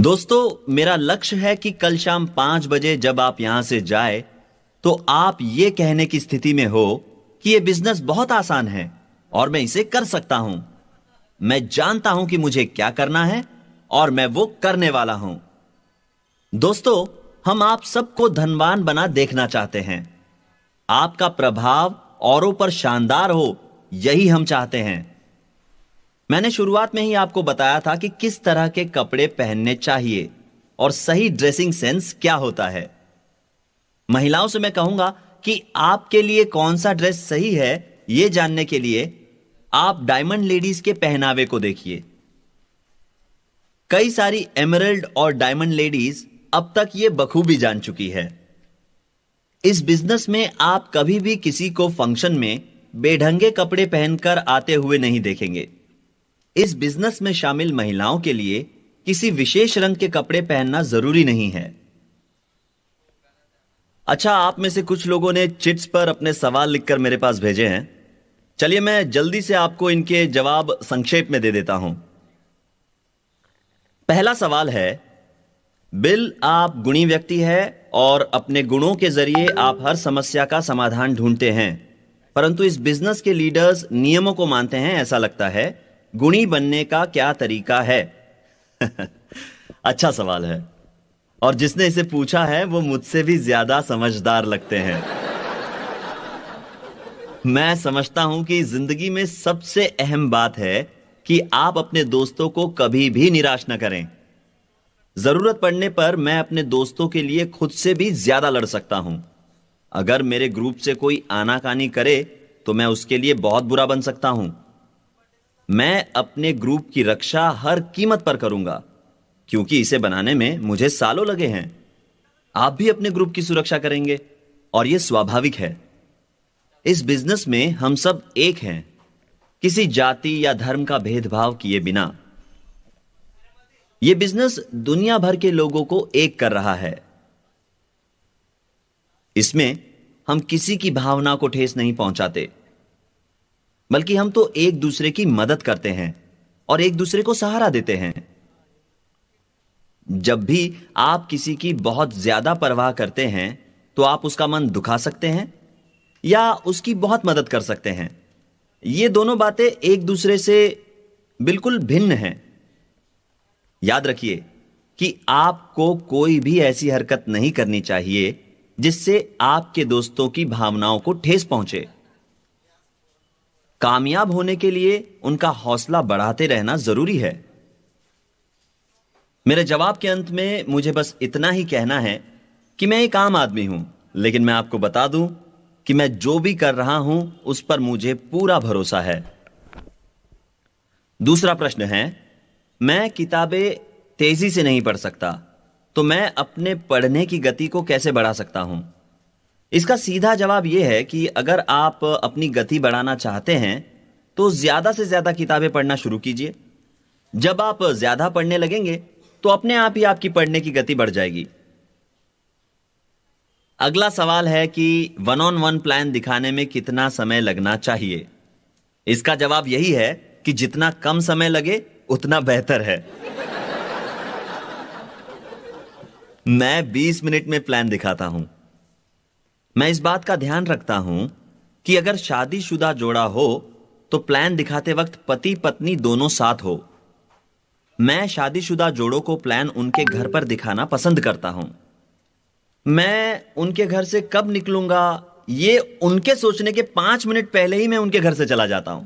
दोस्तों, मेरा लक्ष्य है कि कल शाम 5 बजे जब आप यहां से जाए तो आप ये कहने की स्थिति में हो कि ये बिजनेस बहुत आसान है और मैं इसे कर सकता हूं। मैं जानता हूं कि मुझे क्या करना है और मैं वो करने वाला हूं। दोस्तों, हम आप सबको धनवान बना देखना चाहते हैं। आपका प्रभाव औरों पर शानदार हो, यही हम चाहते हैं। मैंने शुरुआत में ही आपको बताया था कि किस तरह के कपड़े पहनने चाहिए और सही ड्रेसिंग सेंस क्या होता है। महिलाओं से मैं कहूंगा कि आपके लिए कौन सा ड्रेस सही है, यह जानने के लिए आप डायमंड लेडीज के पहनावे को देखिए। कई सारी एमरल्ड और डायमंड लेडीज अब तक यह बखूबी जान चुकी है। इस बिजनेस में आप कभी भी किसी को फंक्शन में बेढंगे कपड़े पहनकर आते हुए नहीं देखेंगे। इस बिजनेस में शामिल महिलाओं के लिए किसी विशेष रंग के कपड़े पहनना जरूरी नहीं है। अच्छा, आप में से कुछ लोगों ने चिट्स पर अपने सवाल लिखकर मेरे पास भेजे हैं। चलिए मैं जल्दी से आपको इनके जवाब संक्षेप में दे देता हूं। पहला सवाल है, बिल, आप गुणी व्यक्ति है और अपने गुणों के जरिए आप हर समस्या का समाधान ढूंढते हैं, परंतु इस बिजनेस के लीडर्स नियमों को मानते हैं, ऐसा लगता है। गुणी बनने का क्या तरीका है? अच्छा सवाल है और जिसने इसे पूछा है वो मुझसे भी ज्यादा समझदार लगते हैं। मैं समझता हूं कि जिंदगी में सबसे अहम बात है कि आप अपने दोस्तों को कभी भी निराश न करें। जरूरत पड़ने पर मैं अपने दोस्तों के लिए खुद से भी ज्यादा लड़ सकता हूं। अगर मेरे ग्रुप से कोई आनाकानी करे तो मैं उसके लिए बहुत बुरा बन सकता हूं। मैं अपने ग्रुप की रक्षा हर कीमत पर करूंगा, क्योंकि इसे बनाने में मुझे सालों लगे हैं। आप भी अपने ग्रुप की सुरक्षा करेंगे और यह स्वाभाविक है। इस बिजनेस में हम सब एक हैं, किसी जाति या धर्म का भेदभाव किए बिना। यह बिजनेस दुनिया भर के लोगों को एक कर रहा है। इसमें हम किसी की भावना को ठेस नहीं पहुंचाते, बल्कि हम तो एक दूसरे की मदद करते हैं और एक दूसरे को सहारा देते हैं। जब भी आप किसी की बहुत ज्यादा परवाह करते हैं तो आप उसका मन दुखा सकते हैं या उसकी बहुत मदद कर सकते हैं। ये दोनों बातें एक दूसरे से बिल्कुल भिन्न हैं। याद रखिए कि आपको कोई भी ऐसी हरकत नहीं करनी चाहिए जिससे आपके दोस्तों की भावनाओं को ठेस पहुंचे। कामयाब होने के लिए उनका हौसला बढ़ाते रहना जरूरी है। मेरे जवाब के अंत में मुझे बस इतना ही कहना है कि मैं एक आम आदमी हूं, लेकिन मैं आपको बता दूं कि मैं जो भी कर रहा हूं उस पर मुझे पूरा भरोसा है। दूसरा प्रश्न है, मैं किताबें तेजी से नहीं पढ़ सकता, तो मैं अपने पढ़ने की गति को कैसे बढ़ा सकता हूं? इसका सीधा जवाब यह है कि अगर आप अपनी गति बढ़ाना चाहते हैं तो ज्यादा से ज्यादा किताबें पढ़ना शुरू कीजिए। जब आप ज्यादा पढ़ने लगेंगे तो अपने आप ही आपकी पढ़ने की गति बढ़ जाएगी। अगला सवाल है कि 1-on-1 प्लान दिखाने में कितना समय लगना चाहिए? इसका जवाब यही है कि जितना कम समय लगे उतना बेहतर है। मैं 20 मिनट में प्लान दिखाता हूं। मैं इस बात का ध्यान रखता हूं कि अगर शादीशुदा जोड़ा हो तो प्लान दिखाते वक्त पति पत्नी दोनों साथ हो। मैं शादीशुदा जोड़ों को प्लान उनके घर पर दिखाना पसंद करता हूं। मैं उनके घर से कब निकलूंगा, ये उनके सोचने के 5 मिनट पहले ही मैं उनके घर से चला जाता हूं।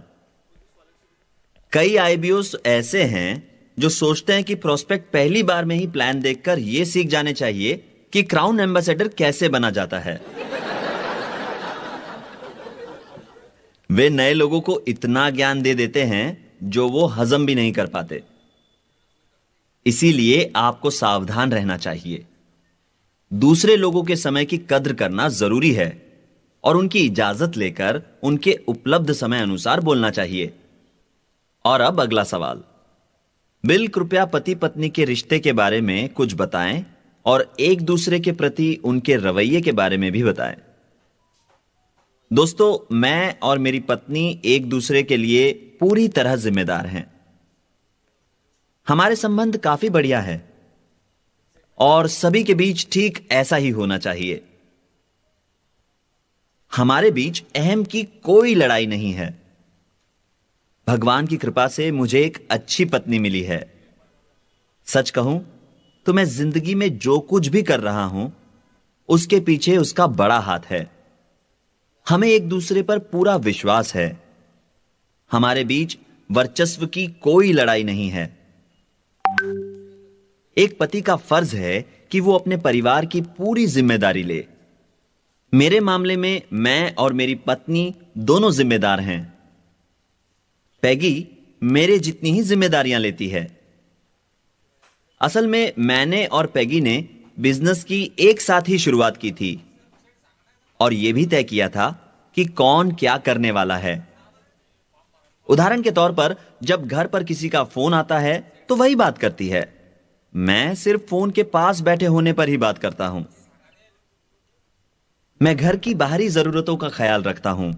कई आईबीओस ऐसे हैं जो सोचते हैं कि प्रोस्पेक्ट पहली बार में ही प्लान देखकर यह सीख जाने चाहिए कि क्राउन एम्बेसडर कैसे बना जाता है। वे नए लोगों को इतना ज्ञान दे देते हैं जो वो हजम भी नहीं कर पाते। इसीलिए आपको सावधान रहना चाहिए। दूसरे लोगों के समय की कद्र करना जरूरी है और उनकी इजाजत लेकर उनके उपलब्ध समय अनुसार बोलना चाहिए। और अब अगला सवाल, बिल, कृपया पति पत्नी के रिश्ते के बारे में कुछ बताएं और एक दूसरे के प्रति उनके रवैये के बारे में भी बताएं। दोस्तों, मैं और मेरी पत्नी एक दूसरे के लिए पूरी तरह जिम्मेदार हैं। हमारे संबंध काफी बढ़िया है और सभी के बीच ठीक ऐसा ही होना चाहिए। हमारे बीच अहम की कोई लड़ाई नहीं है। भगवान की कृपा से मुझे एक अच्छी पत्नी मिली है। सच कहूं तो मैं जिंदगी में जो कुछ भी कर रहा हूं, उसके पीछे उसका बड़ा हाथ है। हमें एक दूसरे पर पूरा विश्वास है। हमारे बीच वर्चस्व की कोई लड़ाई नहीं है। एक पति का फर्ज है कि वो अपने परिवार की पूरी जिम्मेदारी ले। मेरे मामले में मैं और मेरी पत्नी दोनों जिम्मेदार हैं। पैगी मेरे जितनी ही जिम्मेदारियां लेती है। असल में मैंने और पैगी ने बिजनेस की एक साथ ही शुरुआत की थी और यह भी तय किया था कि कौन क्या करने वाला है। उदाहरण के तौर पर जब घर पर किसी का फोन आता है तो वही बात करती है। मैं सिर्फ फोन के पास बैठे होने पर ही बात करता हूं। मैं घर की बाहरी जरूरतों का ख्याल रखता हूं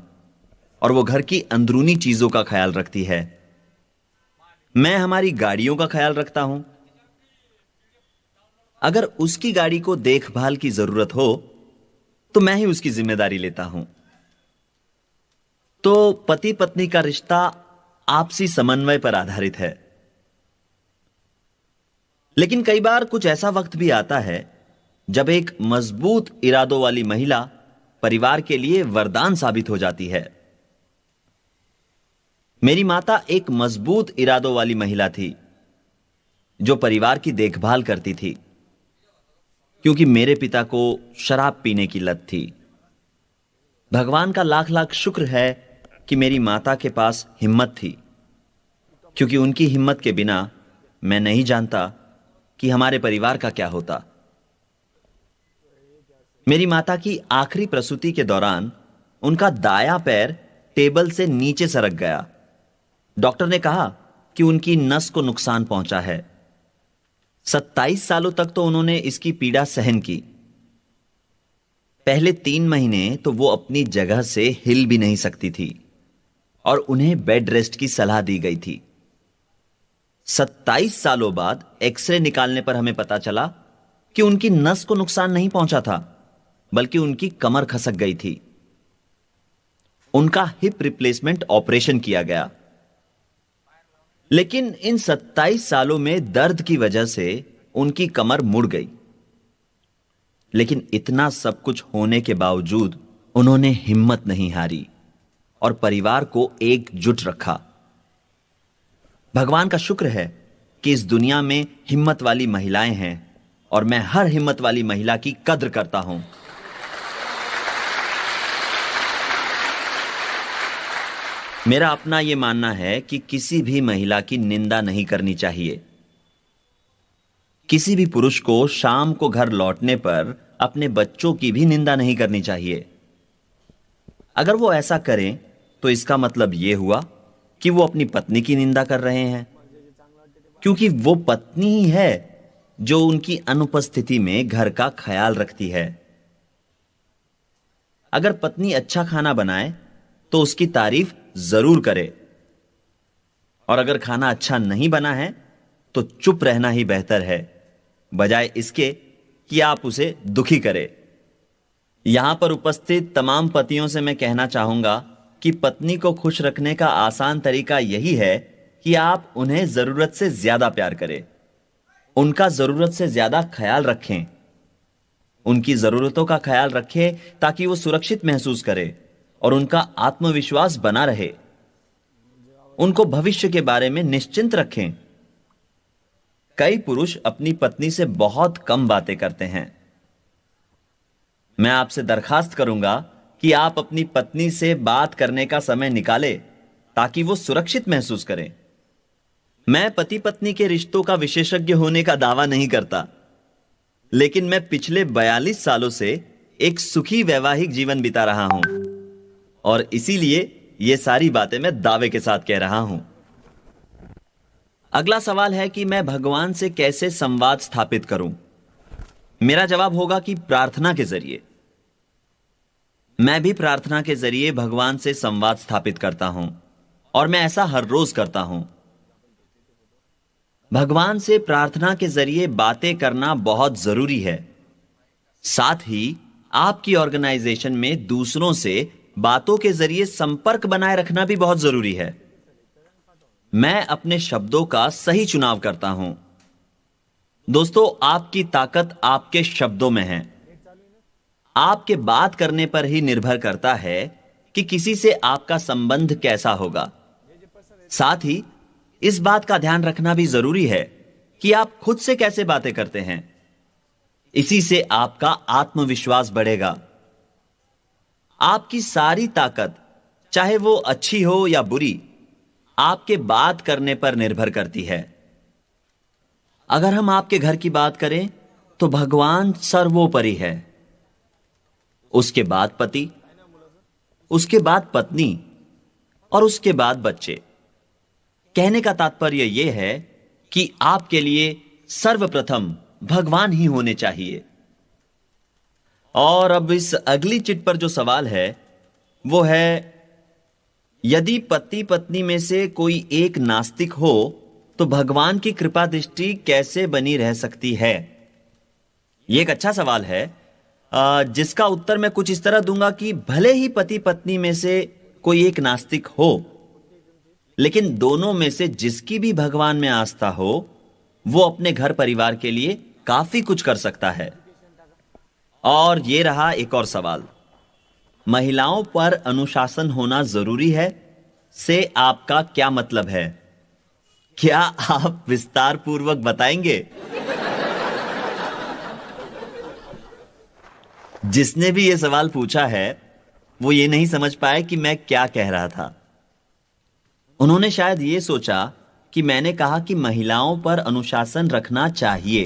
और वो घर की अंदरूनी चीजों का ख्याल रखती है। मैं हमारी गाड़ियों का ख्याल रखता हूं। अगर उसकी गाड़ी को देखभाल की जरूरत हो तो मैं ही उसकी जिम्मेदारी लेता हूं। तो पति पत्नी का रिश्ता आपसी समन्वय पर आधारित है। लेकिन कई बार कुछ ऐसा वक्त भी आता है जब एक मजबूत इरादों वाली महिला परिवार के लिए वरदान साबित हो जाती है। मेरी माता एक मजबूत इरादों वाली महिला थी जो परिवार की देखभाल करती थी, क्योंकि मेरे पिता को शराब पीने की लत थी। भगवान का लाख लाख शुक्र है कि मेरी माता के पास हिम्मत थी, क्योंकि उनकी हिम्मत के बिना मैं नहीं जानता कि हमारे परिवार का क्या होता। मेरी माता की आखिरी प्रसूति के दौरान उनका दायां पैर टेबल से नीचे सरक गया। डॉक्टर ने कहा कि उनकी नस को नुकसान पहुंचा है। 27 सालों तक तो उन्होंने इसकी पीड़ा सहन की। पहले 3 महीने तो वो अपनी जगह से हिल भी नहीं सकती थी और उन्हें बेड रेस्ट की सलाह दी गई थी। 27 सालों बाद एक्सरे निकालने पर हमें पता चला कि उनकी नस को नुकसान नहीं पहुंचा था, बल्कि उनकी कमर खसक गई थी। उनका हिप रिप्लेसमेंट ऑपरेशन किया गया। लेकिन इन 27 सालों में दर्द की वजह से उनकी कमर मुड़ गई। लेकिन इतना सब कुछ होने के बावजूद उन्होंने हिम्मत नहीं हारी और परिवार को एकजुट रखा। भगवान का शुक्र है कि इस दुनिया में हिम्मत वाली महिलाएं हैं और मैं हर हिम्मत वाली महिला की कद्र करता हूं। मेरा अपना यह मानना है कि किसी भी महिला की निंदा नहीं करनी चाहिए। किसी भी पुरुष को शाम को घर लौटने पर अपने बच्चों की भी निंदा नहीं करनी चाहिए। अगर वो ऐसा करें तो इसका मतलब यह हुआ कि वो अपनी पत्नी की निंदा कर रहे हैं, क्योंकि वो पत्नी ही है जो उनकी अनुपस्थिति में घर का ख्याल रखती है। अगर पत्नी अच्छा खाना बनाए तो उसकी तारीफ जरूर करे, और अगर खाना अच्छा नहीं बना है तो चुप रहना ही बेहतर है, बजाय इसके कि आप उसे दुखी करें। यहां पर उपस्थित तमाम पतियों से मैं कहना चाहूंगा कि पत्नी को खुश रखने का आसान तरीका यही है कि आप उन्हें जरूरत से ज्यादा प्यार करें, उनका जरूरत से ज्यादा ख्याल रखें, उनकी जरूरतों का ख्याल रखें ताकि वो सुरक्षित महसूस करे और उनका आत्मविश्वास बना रहे। उनको भविष्य के बारे में निश्चिंत रखें। कई पुरुष अपनी पत्नी से बहुत कम बातें करते हैं। मैं आपसे दरखास्त करूंगा कि आप अपनी पत्नी से बात करने का समय निकालें ताकि वो सुरक्षित महसूस करें। मैं पति पत्नी के रिश्तों का विशेषज्ञ होने का दावा नहीं करता, लेकिन मैं पिछले 42 सालों से एक सुखी वैवाहिक जीवन बिता रहा हूं और इसीलिए ये सारी बातें मैं दावे के साथ कह रहा हूं। अगला सवाल है कि मैं भगवान से कैसे संवाद स्थापित करूं। मेरा जवाब होगा कि प्रार्थना के जरिए। मैं भी प्रार्थना के जरिए भगवान से संवाद स्थापित करता हूं और मैं ऐसा हर रोज करता हूं। भगवान से प्रार्थना के जरिए बातें करना बहुत जरूरी है। साथ ही आपकी ऑर्गेनाइजेशन में दूसरों से बातों के जरिए संपर्क बनाए रखना भी बहुत जरूरी है। मैं अपने शब्दों का सही चुनाव करता हूं। दोस्तों, आपकी ताकत आपके शब्दों में है। आपके बात करने पर ही निर्भर करता है कि किसी से आपका संबंध कैसा होगा। साथ ही इस बात का ध्यान रखना भी जरूरी है कि आप खुद से कैसे बातें करते हैं। इसी से आपका आत्मविश्वास बढ़ेगा। आपकी सारी ताकत, चाहे वो अच्छी हो या बुरी, आपके बात करने पर निर्भर करती है। अगर हम आपके घर की बात करें तो भगवान सर्वोपरि है। उसके बाद पति, उसके बाद पत्नी और उसके बाद बच्चे। कहने का तात्पर्य यह है कि आपके लिए सर्वप्रथम भगवान ही होने चाहिए। और अब इस अगली चिट पर जो सवाल है वो है, यदि पति पत्नी में से कोई एक नास्तिक हो तो भगवान की कृपा दृष्टि कैसे बनी रह सकती है? यह एक अच्छा सवाल है, जिसका उत्तर मैं कुछ इस तरह दूंगा कि भले ही पति पत्नी में से कोई एक नास्तिक हो, लेकिन दोनों में से जिसकी भी भगवान में आस्था हो वो अपने घर परिवार के लिए काफी कुछ कर सकता है। और ये रहा एक और सवाल, महिलाओं पर अनुशासन होना जरूरी है से आपका क्या मतलब है? क्या आप विस्तार पूर्वक बताएंगे? जिसने भी यह सवाल पूछा है वो ये नहीं समझ पाए कि मैं क्या कह रहा था। उन्होंने शायद ये सोचा कि मैंने कहा कि महिलाओं पर अनुशासन रखना चाहिए,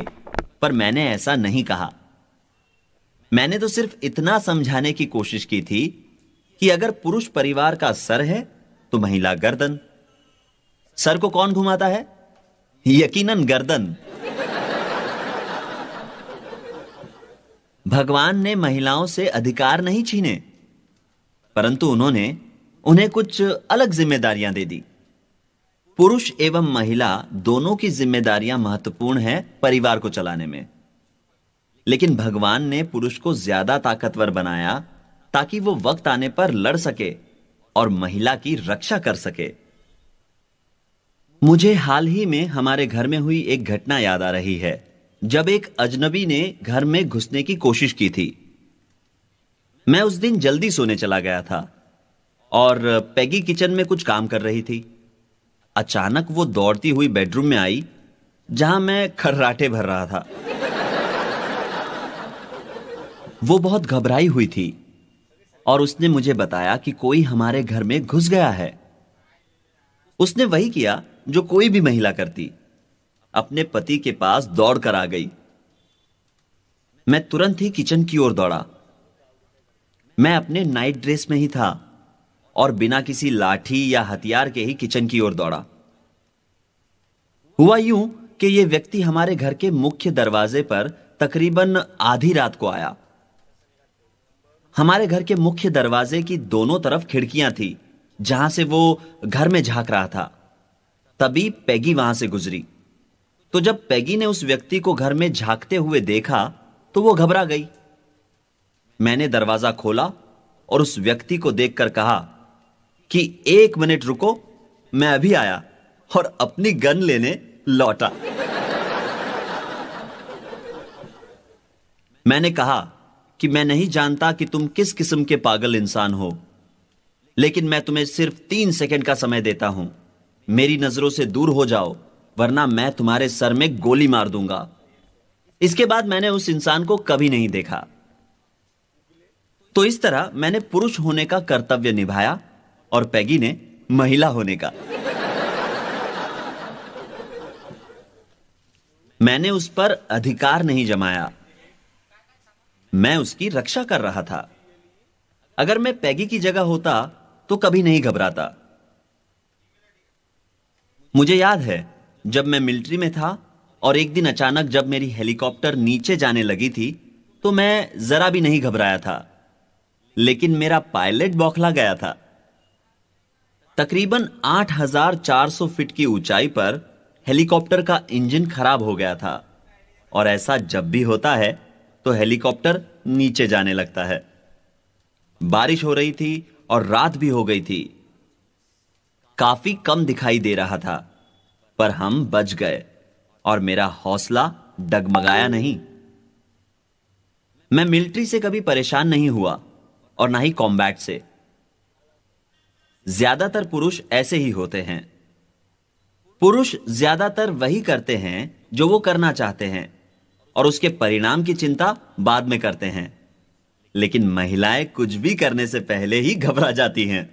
पर मैंने ऐसा नहीं कहा। मैंने तो सिर्फ इतना समझाने की कोशिश की थी कि अगर पुरुष परिवार का सर है तो महिला गर्दन। सर को कौन घुमाता है? यकीनन गर्दन। भगवान ने महिलाओं से अधिकार नहीं छीने, परंतु उन्होंने उन्हें कुछ अलग जिम्मेदारियां दे दी। पुरुष एवं महिला दोनों की जिम्मेदारियां महत्वपूर्ण हैं परिवार को चलाने में, लेकिन भगवान ने पुरुष को ज्यादा ताकतवर बनाया ताकि वो वक्त आने पर लड़ सके और महिला की रक्षा कर सके। मुझे हाल ही में हमारे घर में हुई एक घटना याद आ रही है, जब एक अजनबी ने घर में घुसने की कोशिश की थी। मैं उस दिन जल्दी सोने चला गया था और पैगी किचन में कुछ काम कर रही थी। अचानक वो दौड़ती हुई बेडरूम में आई जहां मैं खर्राटे भर रहा था। वो बहुत घबराई हुई थी और उसने मुझे बताया कि कोई हमारे घर में घुस गया है। उसने वही किया जो कोई भी महिला करती, अपने पति के पास दौड़कर आ गई। मैं तुरंत ही किचन की ओर दौड़ा। मैं अपने नाइट ड्रेस में ही था और बिना किसी लाठी या हथियार के ही किचन की ओर दौड़ा। हुआ यूं कि यह व्यक्ति हमारे घर के मुख्य दरवाजे पर तकरीबन आधी रात को आया। हमारे घर के मुख्य दरवाजे की दोनों तरफ खिड़कियां थी जहां से वो घर में झांक रहा था। तभी पैगी वहां से गुजरी। तो जब पैगी ने उस व्यक्ति को घर में झांकते हुए देखा तो वो घबरा गई। मैंने दरवाजा खोला और उस व्यक्ति को देखकर कहा कि 1 मिनट रुको, मैं अभी आया, और अपनी गन लेने लौटा। मैंने कहा कि मैं नहीं जानता कि तुम किस किस्म के पागल इंसान हो, लेकिन मैं तुम्हें सिर्फ 3 सेकंड का समय देता हूं। मेरी नजरों से दूर हो जाओ, वरना मैं तुम्हारे सर में गोली मार दूंगा। इसके बाद मैंने उस इंसान को कभी नहीं देखा। तो इस तरह मैंने पुरुष होने का कर्तव्य निभाया और पैगी ने महिला होने का। मैंने उस पर अधिकार नहीं जमाया, मैं उसकी रक्षा कर रहा था। अगर मैं पैगी की जगह होता तो कभी नहीं घबराता। मुझे याद है जब मैं मिलिट्री में था और एक दिन अचानक जब मेरी हेलीकॉप्टर नीचे जाने लगी थी तो मैं जरा भी नहीं घबराया था, लेकिन मेरा पायलट बौखला गया था। तकरीबन 8,400 फीट की ऊंचाई पर हेलीकॉप्टर का इंजन खराब हो गया था, और ऐसा जब भी होता है तो हेलीकॉप्टर नीचे जाने लगता है। बारिश हो रही थी और रात भी हो गई थी। काफी कम दिखाई दे रहा था, पर हम बच गए और मेरा हौसला डगमगाया नहीं। मैं मिलिट्री से कभी परेशान नहीं हुआ और ना ही कॉम्बैट से। ज्यादातर पुरुष ऐसे ही होते हैं। पुरुष ज्यादातर वही करते हैं जो वो करना चाहते हैं और उसके परिणाम की चिंता बाद में करते हैं, लेकिन महिलाएं कुछ भी करने से पहले ही घबरा जाती हैं।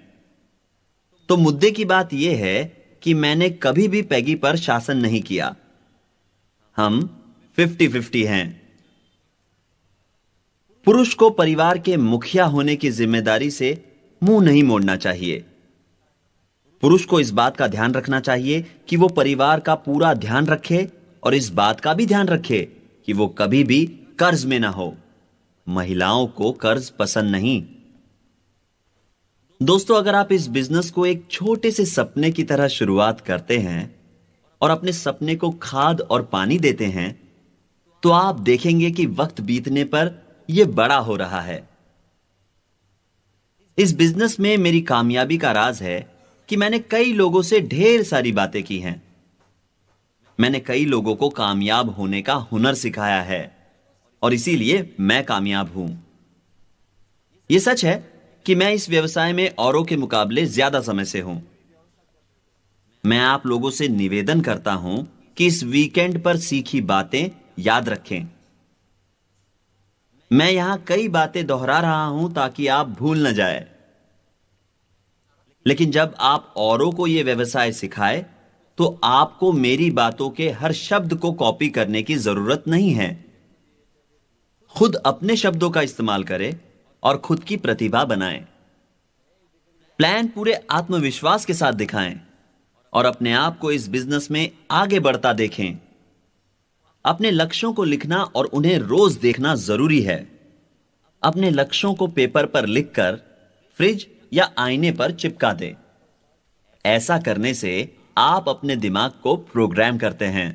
तो मुद्दे की बात यह है कि मैंने कभी भी पैगी पर शासन नहीं किया। हम 50-50 हैं। पुरुष को परिवार के मुखिया होने की जिम्मेदारी से मुंह नहीं मोड़ना चाहिए। पुरुष को इस बात का ध्यान रखना चाहिए कि वो परिवार का पूरा ध्यान रखे और इस बात का भी ध्यान रखे कि वो कभी भी कर्ज में ना हो। महिलाओं को कर्ज पसंद नहीं। दोस्तों, अगर आप इस बिजनेस को एक छोटे से सपने की तरह शुरुआत करते हैं और अपने सपने को खाद और पानी देते हैं, तो आप देखेंगे कि वक्त बीतने पर यह बड़ा हो रहा है। इस बिजनेस में मेरी कामयाबी का राज है कि मैंने कई लोगों से ढेर सारी बातें की हैं। मैंने कई लोगों को कामयाब होने का हुनर सिखाया है और इसीलिए मैं कामयाब हूं। यह सच है कि मैं इस व्यवसाय में औरों के मुकाबले ज्यादा समय से हूं। मैं आप लोगों से निवेदन करता हूं कि इस वीकेंड पर सीखी बातें याद रखें। मैं यहां कई बातें दोहरा रहा हूं ताकि आप भूल न जाए, लेकिन जब आप औरों को यह व्यवसाय सिखाए तो आपको मेरी बातों के हर शब्द को कॉपी करने की जरूरत नहीं है। खुद अपने शब्दों का इस्तेमाल करें और खुद की प्रतिभा बनाएं। प्लान पूरे आत्मविश्वास के साथ दिखाएं और अपने आप को इस बिजनेस में आगे बढ़ता देखें। अपने लक्ष्यों को लिखना और उन्हें रोज देखना जरूरी है। अपने लक्ष्यों को पेपर पर लिखकर फ्रिज या आईने पर चिपका दें। ऐसा करने से आप अपने दिमाग को प्रोग्राम करते हैं।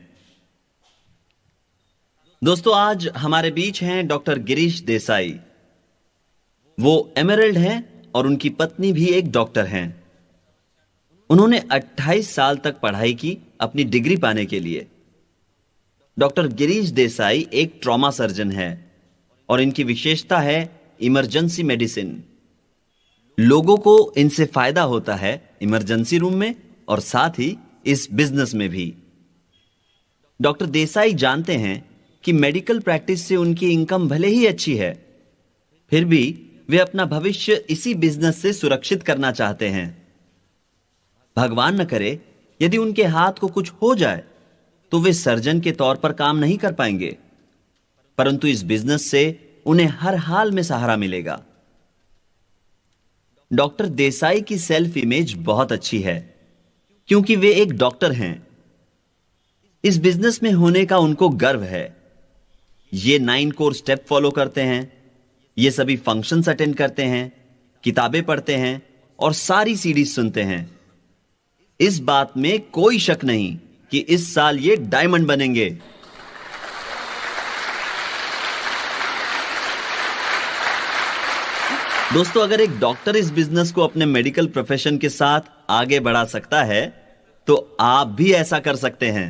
दोस्तों, आज हमारे बीच हैं डॉक्टर गिरीश देसाई। वो एमरल्ड हैं और उनकी पत्नी भी एक डॉक्टर हैं। उन्होंने 28 साल तक पढ़ाई की अपनी डिग्री पाने के लिए। डॉक्टर गिरीश देसाई एक ट्रॉमा सर्जन है और इनकी विशेषता है इमरजेंसी मेडिसिन। लोगों को इनसे फायदा होता है इमरजेंसी रूम में और साथ ही इस बिजनेस में भी। डॉक्टर देसाई जानते हैं कि मेडिकल प्रैक्टिस से उनकी इनकम भले ही अच्छी है, फिर भी वे अपना भविष्य इसी बिजनेस से सुरक्षित करना चाहते हैं। भगवान न करे यदि उनके हाथ को कुछ हो जाए तो वे सर्जन के तौर पर काम नहीं कर पाएंगे, परंतु इस बिजनेस से उन्हें हर हाल में सहारा मिलेगा। डॉक्टर देसाई की सेल्फ इमेज बहुत अच्छी है क्योंकि वे एक डॉक्टर हैं। इस बिजनेस में होने का उनको गर्व है। ये 9 कोर स्टेप फॉलो करते हैं, ये सभी फंक्शंस अटेंड करते हैं, किताबें पढ़ते हैं और सारी सीडीज सुनते हैं। इस बात में कोई शक नहीं कि इस साल ये डायमंड बनेंगे। दोस्तों, अगर एक डॉक्टर इस बिजनेस को अपने मेडिकल प्रोफेशन के साथ आगे बढ़ा सकता है तो आप भी ऐसा कर सकते हैं।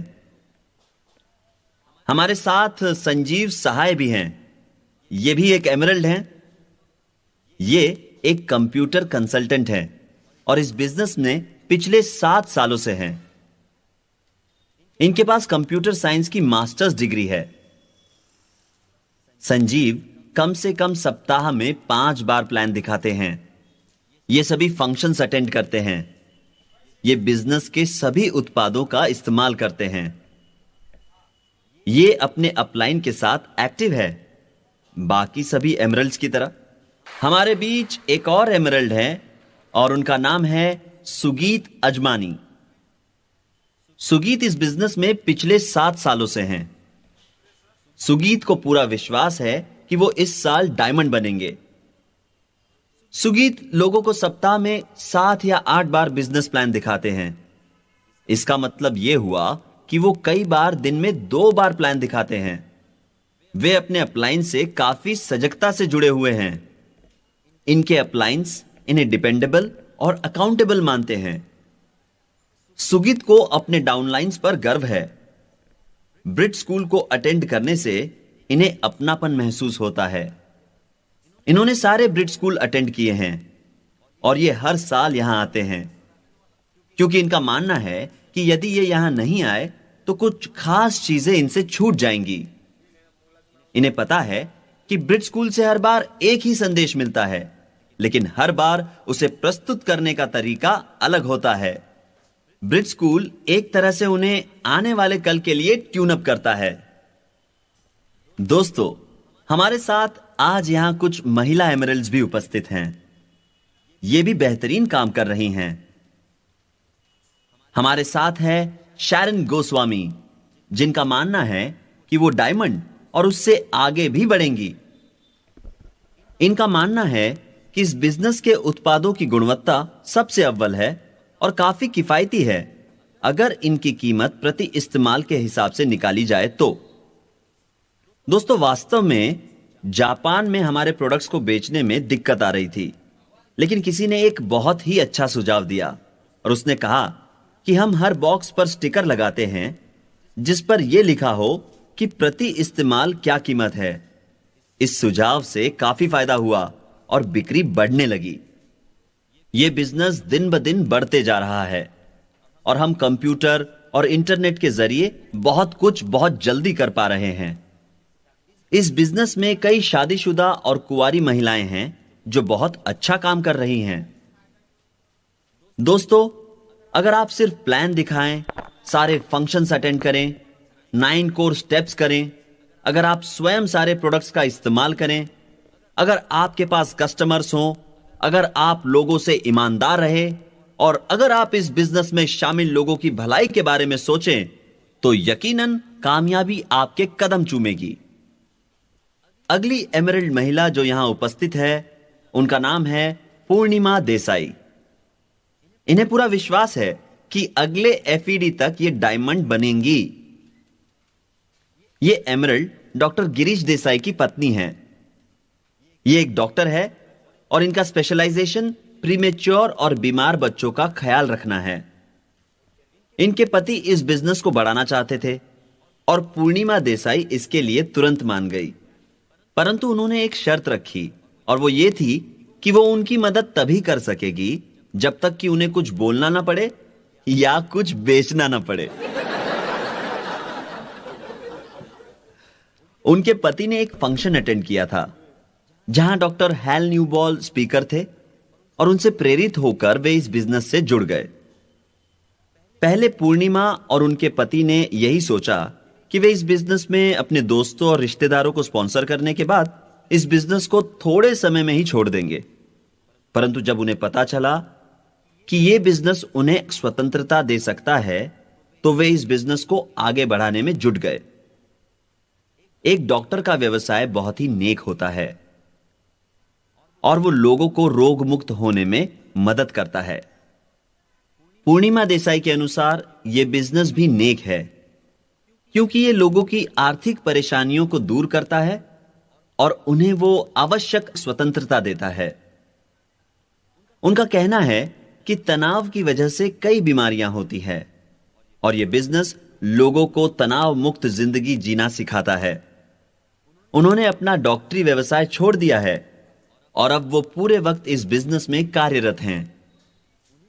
हमारे साथ संजीव सहाय भी हैं। ये भी एक एमरल्ड हैं। ये एक कंप्यूटर कंसल्टेंट हैं और इस बिजनेस में पिछले 7 सालों से हैं। इनके पास कंप्यूटर साइंस की मास्टर्स डिग्री है। संजीव कम से कम सप्ताह में 5 बार प्लान दिखाते हैं। ये सभी फंक्शंस अटेंड करते हैं। ये बिजनेस के सभी उत्पादों का इस्तेमाल करते हैं। ये अपने अपलाइन के साथ एक्टिव है, बाकी सभी एमरल्ड्स की तरह। हमारे बीच एक और एमरल्ड है और उनका नाम है सुगीत अजमानी। सुगीत इस बिजनेस में पिछले 7 सालों से हैं। सुगीत को पूरा विश्वास है कि वो इस साल डायमंड बनेंगे। सुगीत लोगों को सप्ताह में 7 या 8 बार बिजनेस प्लान दिखाते हैं। इसका मतलब यह हुआ कि वो कई बार दिन में 2 बार प्लान दिखाते हैं। वे अपने अप्लायंस से काफी सजगता से जुड़े हुए हैं। इनके अप्लायंस इन्हें डिपेंडेबल और अकाउंटेबल मानते हैं। सुगीत को अपने डाउनलाइंस पर गर्व है। ब्रिट स्कूल को अटेंड करने से इन्हें अपनापन महसूस होता है। इन्होंने सारे ब्रिट स्कूल अटेंड किए हैं और ये हर साल यहां आते हैं, क्योंकि इनका मानना है कि यदि ये यहां नहीं आए तो कुछ खास चीजें इनसे छूट जाएंगी। इन्हें पता है कि ब्रिट स्कूल से हर बार एक ही संदेश मिलता है, लेकिन हर बार उसे प्रस्तुत करने का तरीका अलग होता है। ब्रिट स्कूल एक तरह से उन्हें आने वाले कल के लिए ट्यून अप करता है। दोस्तों, हमारे साथ आज यहां कुछ महिला एमरल्ड्स भी उपस्थित हैं। ये भी बेहतरीन काम कर रही हैं। हमारे साथ है शैरन गोस्वामी, जिनका मानना है कि वो डायमंड और उससे आगे भी बढ़ेंगी। इनका मानना है कि इस बिजनेस के उत्पादों की गुणवत्ता सबसे अव्वल है और काफी किफायती है, अगर इनकी कीमत प्रति इस्तेमाल के हिसाब से निकाली जाए तो। दोस्तों, वास्तव में जापान में हमारे प्रोडक्ट्स को बेचने में दिक्कत आ रही थी, लेकिन किसी ने एक बहुत ही अच्छा सुझाव दिया और उसने कहा कि हम हर बॉक्स पर स्टिकर लगाते हैं जिस पर यह लिखा हो कि प्रति इस्तेमाल क्या कीमत है। इस सुझाव से काफी फायदा हुआ और बिक्री बढ़ने लगी। यह बिजनेस दिन ब दिन बढ़ते जा रहा है और हम कंप्यूटर और इंटरनेट के जरिए बहुत कुछ बहुत जल्दी कर पा रहे हैं। इस बिजनेस में कई शादीशुदा और कुंवारी महिलाएं हैं जो बहुत अच्छा काम कर रही हैं। दोस्तों, अगर आप सिर्फ प्लान दिखाएं, सारे फंक्शंस अटेंड करें, 9 कोर स्टेप्स करें, अगर आप स्वयं सारे प्रोडक्ट्स का इस्तेमाल करें, अगर आपके पास कस्टमर्स हों, अगर आप लोगों से ईमानदार रहे और अगर आप इस बिजनेस में शामिल लोगों की भलाई के बारे में सोचें, तो यकीनन कामयाबी आपके कदम चूमेगी। अगली एमरल्ड महिला जो यहां उपस्थित है, उनका नाम है पूर्णिमा देसाई। इन्हें पूरा विश्वास है कि अगले एफईडी तक ये डायमंड बनेंगी। ये एमरल्ड डॉक्टर गिरीश देसाई की पत्नी हैं। ये एक डॉक्टर है और इनका स्पेशलाइजेशन प्रीमेच्योर और बीमार बच्चों का ख्याल रखना है। इनके पति इस बिजनेस को बढ़ाना चाहते थे और पूर्णिमा देसाई इसके लिए तुरंत मान गई, परंतु उन्होंने एक शर्त रखी और वो ये थी कि वो उनकी मदद तभी कर सकेगी जब तक कि उन्हें कुछ बोलना ना पड़े या कुछ बेचना ना पड़े। उनके पति ने एक फंक्शन अटेंड किया था जहां डॉक्टर हैल न्यूबॉल स्पीकर थे और उनसे प्रेरित होकर वे इस बिजनेस से जुड़ गए। पहले पूर्णिमा और उनके पति ने यही सोचा कि वे इस बिजनेस में अपने दोस्तों और रिश्तेदारों को स्पॉन्सर करने के बाद इस बिजनेस को थोड़े समय में ही छोड़ देंगे, परंतु जब उन्हें पता चला कि यह बिजनेस उन्हें स्वतंत्रता दे सकता है, तो वे इस बिजनेस को आगे बढ़ाने में जुट गए। एक डॉक्टर का व्यवसाय बहुत ही नेक होता है और वो लोगों को रोग मुक्त होने में मदद करता है। पूर्णिमा देसाई के अनुसार यह बिजनेस भी नेक है क्योंकि ये लोगों की आर्थिक परेशानियों को दूर करता है और उन्हें वो आवश्यक स्वतंत्रता देता है। उनका कहना है कि तनाव की वजह से कई बीमारियां होती हैं और यह बिजनेस लोगों को तनाव मुक्त जिंदगी जीना सिखाता है। उन्होंने अपना डॉक्टरी व्यवसाय छोड़ दिया है और अब वो पूरे वक्त इस बिजनेस में कार्यरत हैं।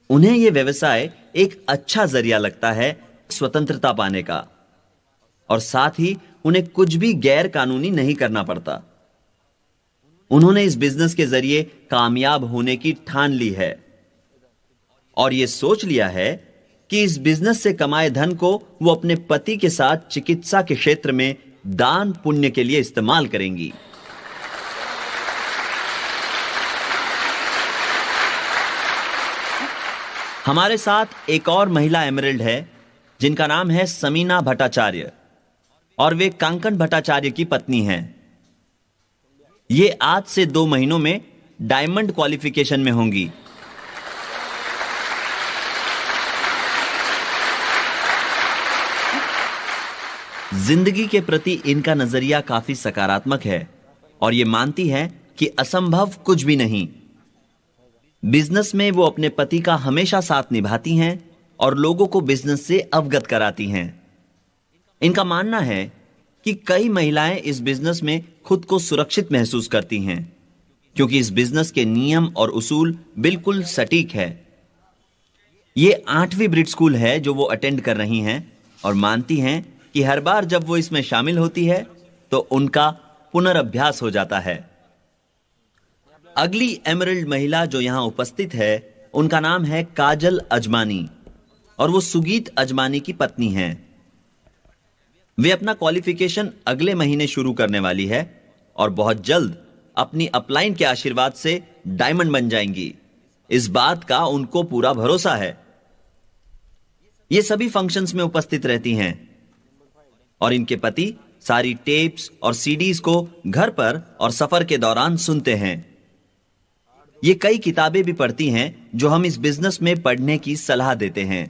उन्हें यह व्यवसाय एक अच्छा जरिया लगता है स्वतंत्रता पाने का और साथ ही उन्हें कुछ भी गैर कानूनी नहीं करना पड़ता। उन्होंने इस बिजनेस के जरिए कामयाब होने की ठान ली है और यह सोच लिया है कि इस बिजनेस से कमाए धन को वो अपने पति के साथ चिकित्सा के क्षेत्र में दान पुण्य के लिए इस्तेमाल करेंगी। हमारे साथ एक और महिला एमरल्ड है जिनका नाम है समीना भट्टाचार्य और वे कांकन भट्टाचार्य की पत्नी हैं। ये आज से 2 महीनों में डायमंड क्वालिफिकेशन में होंगी। जिंदगी के प्रति इनका नजरिया काफी सकारात्मक है और ये मानती है कि असंभव कुछ भी नहीं। बिजनेस में वो अपने पति का हमेशा साथ निभाती हैं और लोगों को बिजनेस से अवगत कराती हैं। इनका मानना है कि कई महिलाएं इस बिजनेस में खुद को सुरक्षित महसूस करती हैं क्योंकि इस बिजनेस के नियम और उसूल बिल्कुल सटीक है। ये 8वीं ब्रिट स्कूल है जो वो अटेंड कर रही हैं और मानती हैं कि हर बार जब वो इसमें शामिल होती है तो उनका पुनर्अभ्यास हो जाता है। अगली एमरल्ड महिला जो यहां उपस्थित है उनका नाम है काजल अजमानी और वो सुगीत अजमानी की पत्नी हैं। वे अपना क्वालिफिकेशन अगले महीने शुरू करने वाली है और बहुत जल्द अपनी अपलाइन के आशीर्वाद से डायमंड बन जाएंगी। इस बात का उनको पूरा भरोसा है। ये सभी फंक्शंस में उपस्थित रहती हैं और इनके पति सारी टेप्स और सीडीज को घर पर और सफर के दौरान सुनते हैं। ये कई किताबें भी पढ़ती हैं जो हम इस बिजनेस में पढ़ने की सलाह देते हैं।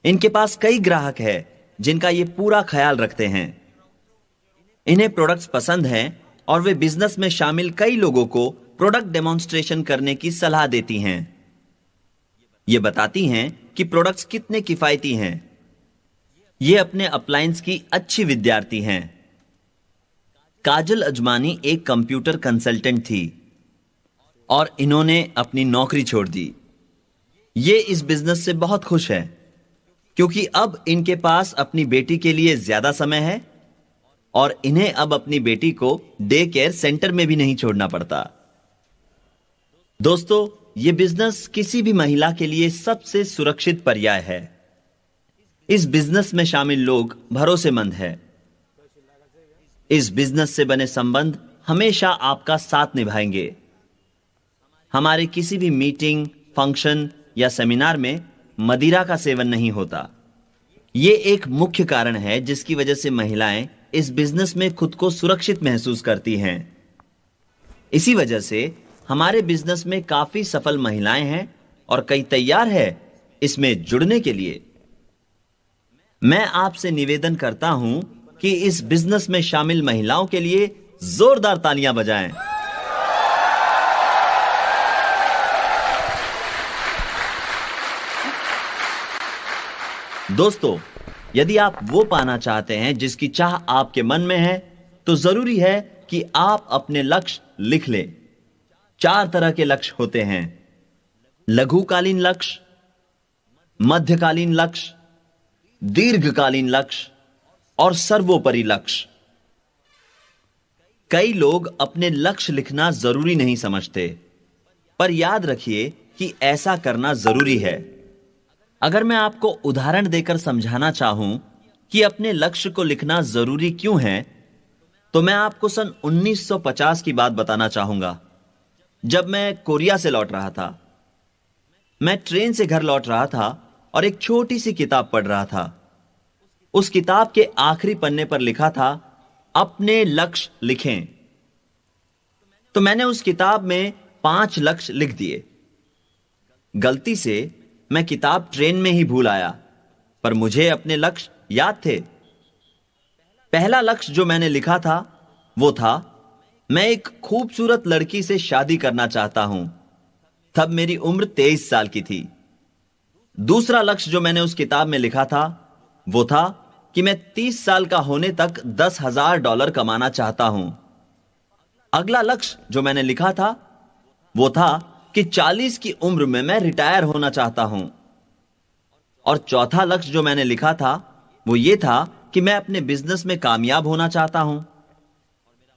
इनके पास कई ग्राहक हैं जिनका ये पूरा ख्याल रखते हैं। इन्हें प्रोडक्ट्स पसंद हैं और वे बिजनेस में शामिल कई लोगों को प्रोडक्ट डेमोन्स्ट्रेशन करने की सलाह देती हैं। ये बताती हैं कि प्रोडक्ट्स कितने किफायती हैं। ये अपने अप्लायंस की अच्छी विद्यार्थी हैं। काजल अजमानी एक कंप्यूटर कंसल्टेंट थी और इन्होंने अपनी नौकरी छोड़ दी। ये इस बिजनेस से बहुत खुश है क्योंकि अब इनके पास अपनी बेटी के लिए ज्यादा समय है और इन्हें अब अपनी बेटी को डे केयर सेंटर में भी नहीं छोड़ना पड़ता। दोस्तों, यह बिजनेस किसी भी महिला के लिए सबसे सुरक्षित पर्याय है। इस बिजनेस में शामिल लोग भरोसेमंद हैं। इस बिजनेस से बने संबंध हमेशा आपका साथ निभाएंगे। हमारे किसी भी मीटिंग, फंक्शन या सेमिनार में मदिरा का सेवन नहीं होता। यह एक मुख्य कारण है जिसकी वजह से महिलाएं इस बिजनेस में खुद को सुरक्षित महसूस करती हैं। इसी वजह से हमारे बिजनेस में काफी सफल महिलाएं हैं और कई तैयार है इसमें जुड़ने के लिए। मैं आपसे निवेदन करता हूं कि इस बिजनेस में शामिल महिलाओं के लिए जोरदार तालियां बजाएं। दोस्तों, यदि आप वो पाना चाहते हैं जिसकी चाह आपके मन में है तो जरूरी है कि आप अपने लक्ष्य लिख लें। 4 तरह के लक्ष्य होते हैं: लघुकालीन लक्ष्य, मध्यकालीन लक्ष्य, दीर्घकालीन लक्ष्य और सर्वोपरि लक्ष्य। कई लोग अपने लक्ष्य लिखना जरूरी नहीं समझते, पर याद रखिए कि ऐसा करना जरूरी है। अगर मैं आपको उदाहरण देकर समझाना चाहूं कि अपने लक्ष्य को लिखना जरूरी क्यों है, तो मैं आपको सन 1950 की बात बताना चाहूंगा। जब मैं कोरिया से लौट रहा था, मैं ट्रेन से घर लौट रहा था और एक छोटी सी किताब पढ़ रहा था। उस किताब के आखिरी पन्ने पर लिखा था, अपने लक्ष्य लिखें। तो मैंने उस किताब में 5 लक्ष्य लिख दिए। गलती से मैं किताब ट्रेन में ही भूल आया, पर मुझे अपने लक्ष्य याद थे। पहला लक्ष्य जो मैंने लिखा था वो था, मैं एक खूबसूरत लड़की से शादी करना चाहता हूं। तब मेरी उम्र 23 साल की थी। दूसरा लक्ष्य जो मैंने उस किताब में लिखा था वो था कि मैं 30 साल का होने तक $10,000 कमाना चाहता हूं। अगला लक्ष्य जो मैंने लिखा था वो था कि 40 की उम्र में मैं रिटायर होना चाहता हूं। और चौथा लक्ष्य जो मैंने लिखा था वो ये था कि मैं अपने बिजनेस में कामयाब होना चाहता हूं।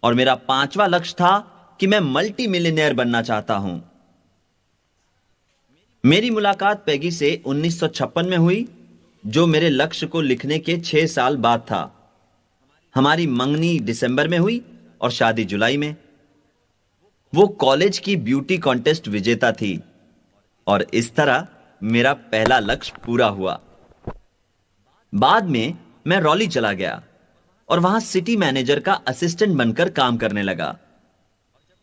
और मेरा 5वां लक्ष्य था कि मैं मल्टी मिलियनेयर बनना चाहता हूं। मेरी मुलाकात पैगी से 1956 में हुई, जो मेरे लक्ष्य को लिखने के 6 साल बाद था। हमारी मंगनी दिसंबर में हुई और शादी जुलाई में। वो कॉलेज की ब्यूटी कॉन्टेस्ट विजेता थी और इस तरह मेरा पहला लक्ष्य पूरा हुआ। बाद में मैं रॉली चला गया और वहां सिटी मैनेजर का असिस्टेंट बनकर काम करने लगा।